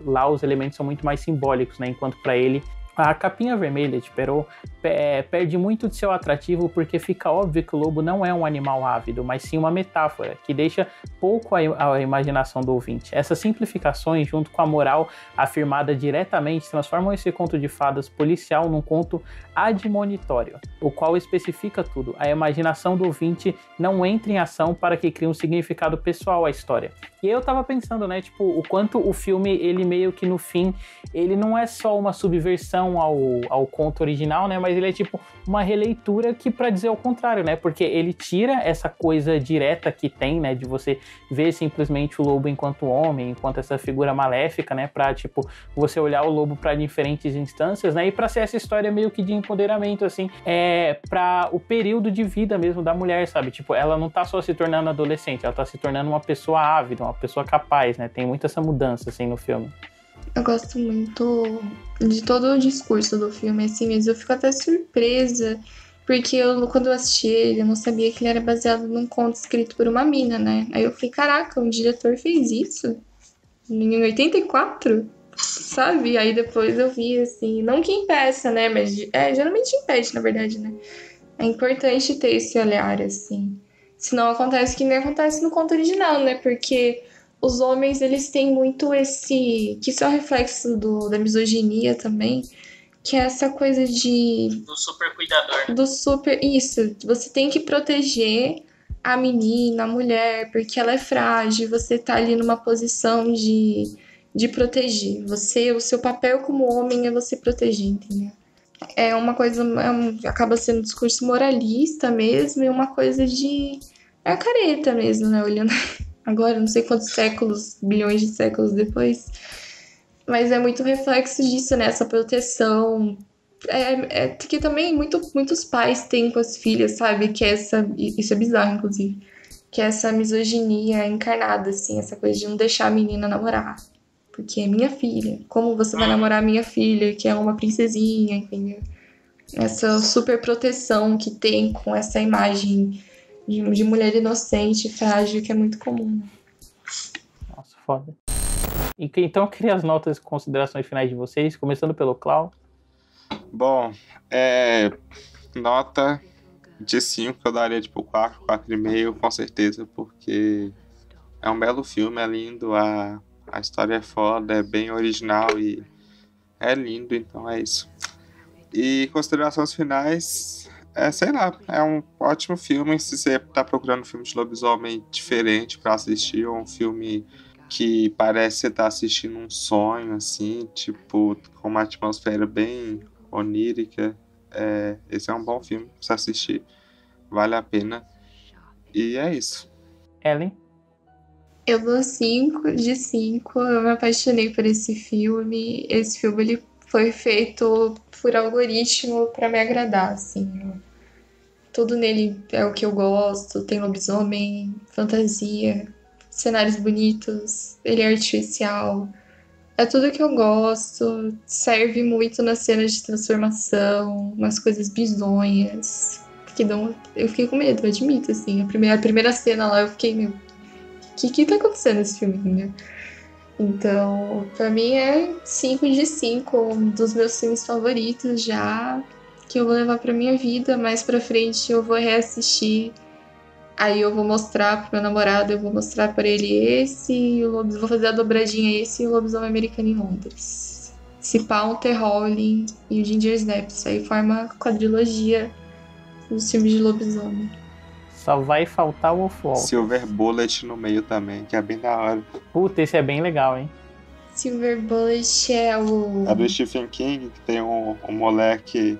lá os elementos são muito mais simbólicos, né? Enquanto para ele, a capinha vermelha de Perrault perde muito de seu atrativo porque fica óbvio que o lobo não é um animal ávido, mas sim uma metáfora, que deixa pouco a imaginação do ouvinte. Essas simplificações, junto com a moral afirmada diretamente, transformam esse conto de fadas policial num conto admonitório, o qual especifica tudo. A imaginação do ouvinte não entra em ação para que crie um significado pessoal à história. E eu tava pensando, né, tipo, o quanto o filme, ele meio que no fim, ele não é só uma subversão ao conto original, né, mas ele é tipo uma releitura que, para dizer o contrário, né, porque ele tira essa coisa direta que tem, né, de você ver simplesmente o lobo enquanto homem, enquanto essa figura maléfica, né, pra, tipo, você olhar o lobo para diferentes instâncias, né, e pra ser essa história meio que de empoderamento, assim, pra o período de vida mesmo da mulher, sabe, tipo, ela não tá só se tornando adolescente, ela tá se tornando uma pessoa ávida, uma pessoa capaz, né, tem muito essa mudança, assim, no filme. Eu gosto muito de todo o discurso do filme, assim mesmo. Eu fico até surpresa, porque quando eu assisti ele, eu não sabia que ele era baseado num conto escrito por uma mina, né? Aí eu falei, caraca, um diretor fez isso? Em 84? Sabe? Aí depois eu vi, assim, não que impeça, né? Mas geralmente impede, na verdade, né? É importante ter esse olhar, assim. Senão acontece que nem acontece no conto original, né? Porque os homens, eles têm muito esse... Que isso é um reflexo da misoginia também. Que é essa coisa do super cuidador. do super... Isso, você tem que proteger a menina, a mulher, porque ela é frágil. Você tá ali numa posição de proteger. O seu papel como homem é você proteger, entendeu? É uma coisa... acaba sendo um discurso moralista mesmo. E uma coisa de... É a careta mesmo, né? Olhando... Agora, não sei quantos séculos, bilhões de séculos depois. Mas é muito reflexo disso, né? Essa proteção. Que também muitos pais têm com as filhas, sabe? Que é isso é bizarro, inclusive. Que é essa misoginia encarnada, assim. Essa coisa de não deixar a menina namorar. Porque é minha filha. Como você vai namorar a minha filha, que é uma princesinha, entendeu? Essa super proteção que tem com essa imagem de mulher inocente, frágil, que é muito comum. Nossa, foda. Então eu queria as notas e considerações finais de vocês, começando pelo Clau. Bom, nota de 5 eu daria tipo 4, 4,5 com certeza, porque é um belo filme, é lindo, a história é foda, é bem original e é lindo, então é isso. E considerações finais, sei lá, é um ótimo filme se você tá procurando um filme de lobisomem diferente pra assistir, ou um filme que parece que você tá assistindo um sonho, assim, tipo, com uma atmosfera bem onírica. Esse é um bom filme pra você assistir, vale a pena. E é isso. Ellen? Eu dou 5 de 5, eu me apaixonei por esse filme. Esse filme, ele foi feito por algoritmo pra me agradar, assim. Tudo nele é o que eu gosto, tem lobisomem, fantasia, cenários bonitos, ele é artificial. É tudo que eu gosto, serve muito nas cenas de transformação, umas coisas bizonhas. Eu fiquei com medo, eu admito, assim. A primeira cena lá, eu fiquei, meu, o que tá acontecendo nesse filme, entendeu? Então, pra mim é 5 de 5, um dos meus filmes favoritos já, que eu vou levar pra minha vida. Mais pra frente eu vou reassistir. Aí eu vou mostrar pro meu namorado, eu vou mostrar pra ele esse, vou fazer a dobradinha esse e o Lobisomem Americano em Londres. Se pá, um The Howling e o Ginger Snaps. Aí forma a quadrilogia dos filmes de lobisomem. Só vai faltar o Wolfwalker. Silver Bullet no meio também, que é bem da hora. Puta, esse é bem legal, hein? Silver Bullet é o... É do Stephen King, que tem um moleque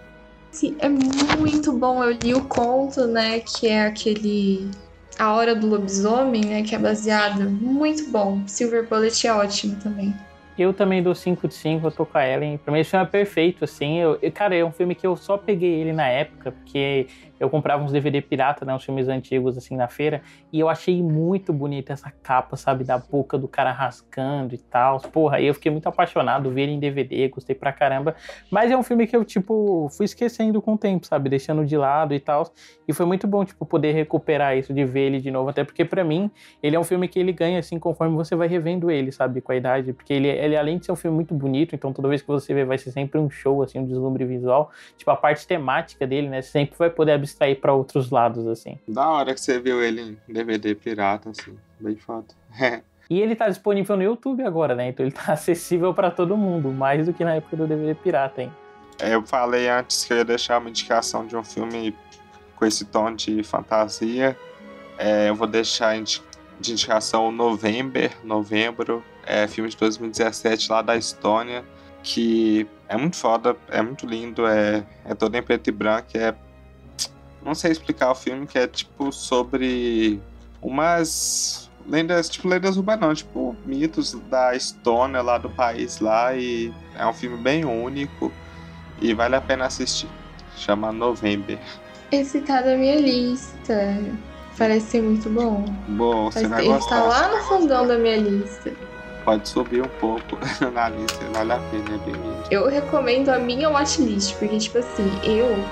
Sim, é muito bom. Eu li o conto, né, que é aquele A Hora do Lobisomem, né, que é baseado. Muito bom. Silver Bullet é ótimo também. Eu também dou 5 de 5, eu tô com a Ellen. Pra mim esse filme é perfeito, assim. Cara, é um filme que eu só peguei ele na época, porque eu comprava uns DVD pirata, né, uns filmes antigos, assim, na feira, e eu achei muito bonita essa capa, sabe, da boca do cara rascando e tal. Porra, aí eu fiquei muito apaixonado, vi ele em DVD, gostei pra caramba. Mas é um filme que eu, tipo, fui esquecendo com o tempo, sabe, deixando de lado e tal. E foi muito bom, tipo, poder recuperar isso, de ver ele de novo, até porque pra mim, ele é um filme que ele ganha, assim, conforme você vai revendo ele, sabe, com a idade, porque ele além de ser um filme muito bonito, então toda vez que você vê vai ser sempre um show, assim, um deslumbre visual, tipo, a parte temática dele, né, você sempre vai poder abstrair pra outros lados, assim. Da hora que você viu ele em DVD pirata, assim, bem foda. E ele tá disponível no YouTube agora, né, então ele tá acessível pra todo mundo, mais do que na época do DVD pirata, hein. Eu falei antes que eu ia deixar uma indicação de um filme com esse tom de fantasia. Eu vou deixar de indicação Novembro, filme de 2017 lá da Estônia, que é muito foda, é muito lindo, é todo em preto e branco, não sei explicar o filme, que é tipo sobre umas lendas, tipo lendas urbanas, tipo mitos da Estônia, lá do país lá, e é um filme bem único e vale a pena assistir. Chama November. Esse tá na minha lista. Parece ser muito bom. Bom, você vai Ele gostar. tá lá no fundão da minha lista. Pode subir um pouco na lista, vale a pena, é bem lindo. Eu recomendo a minha watchlist, porque, tipo assim, eu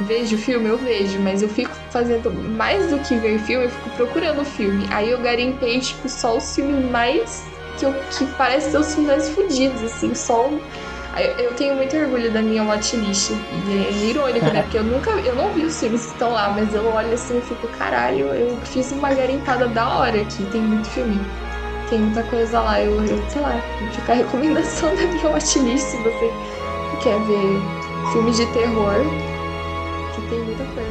vejo filme, eu vejo, mas eu fico fazendo mais do que ver filme, eu fico procurando filme. Aí eu garimpei, tipo, só os filmes mais que parece ser os filmes mais fodidos, assim, só. Eu tenho muito orgulho da minha watchlist. E é irônico, né? Porque eu não vi os filmes que estão lá, mas eu olho assim e fico, caralho, eu fiz uma garimpada da hora aqui, tem muito filme. Tem muita coisa lá, eu sei lá, fica a recomendação da minha watchlist se você quer ver filmes de terror, que tem muita coisa.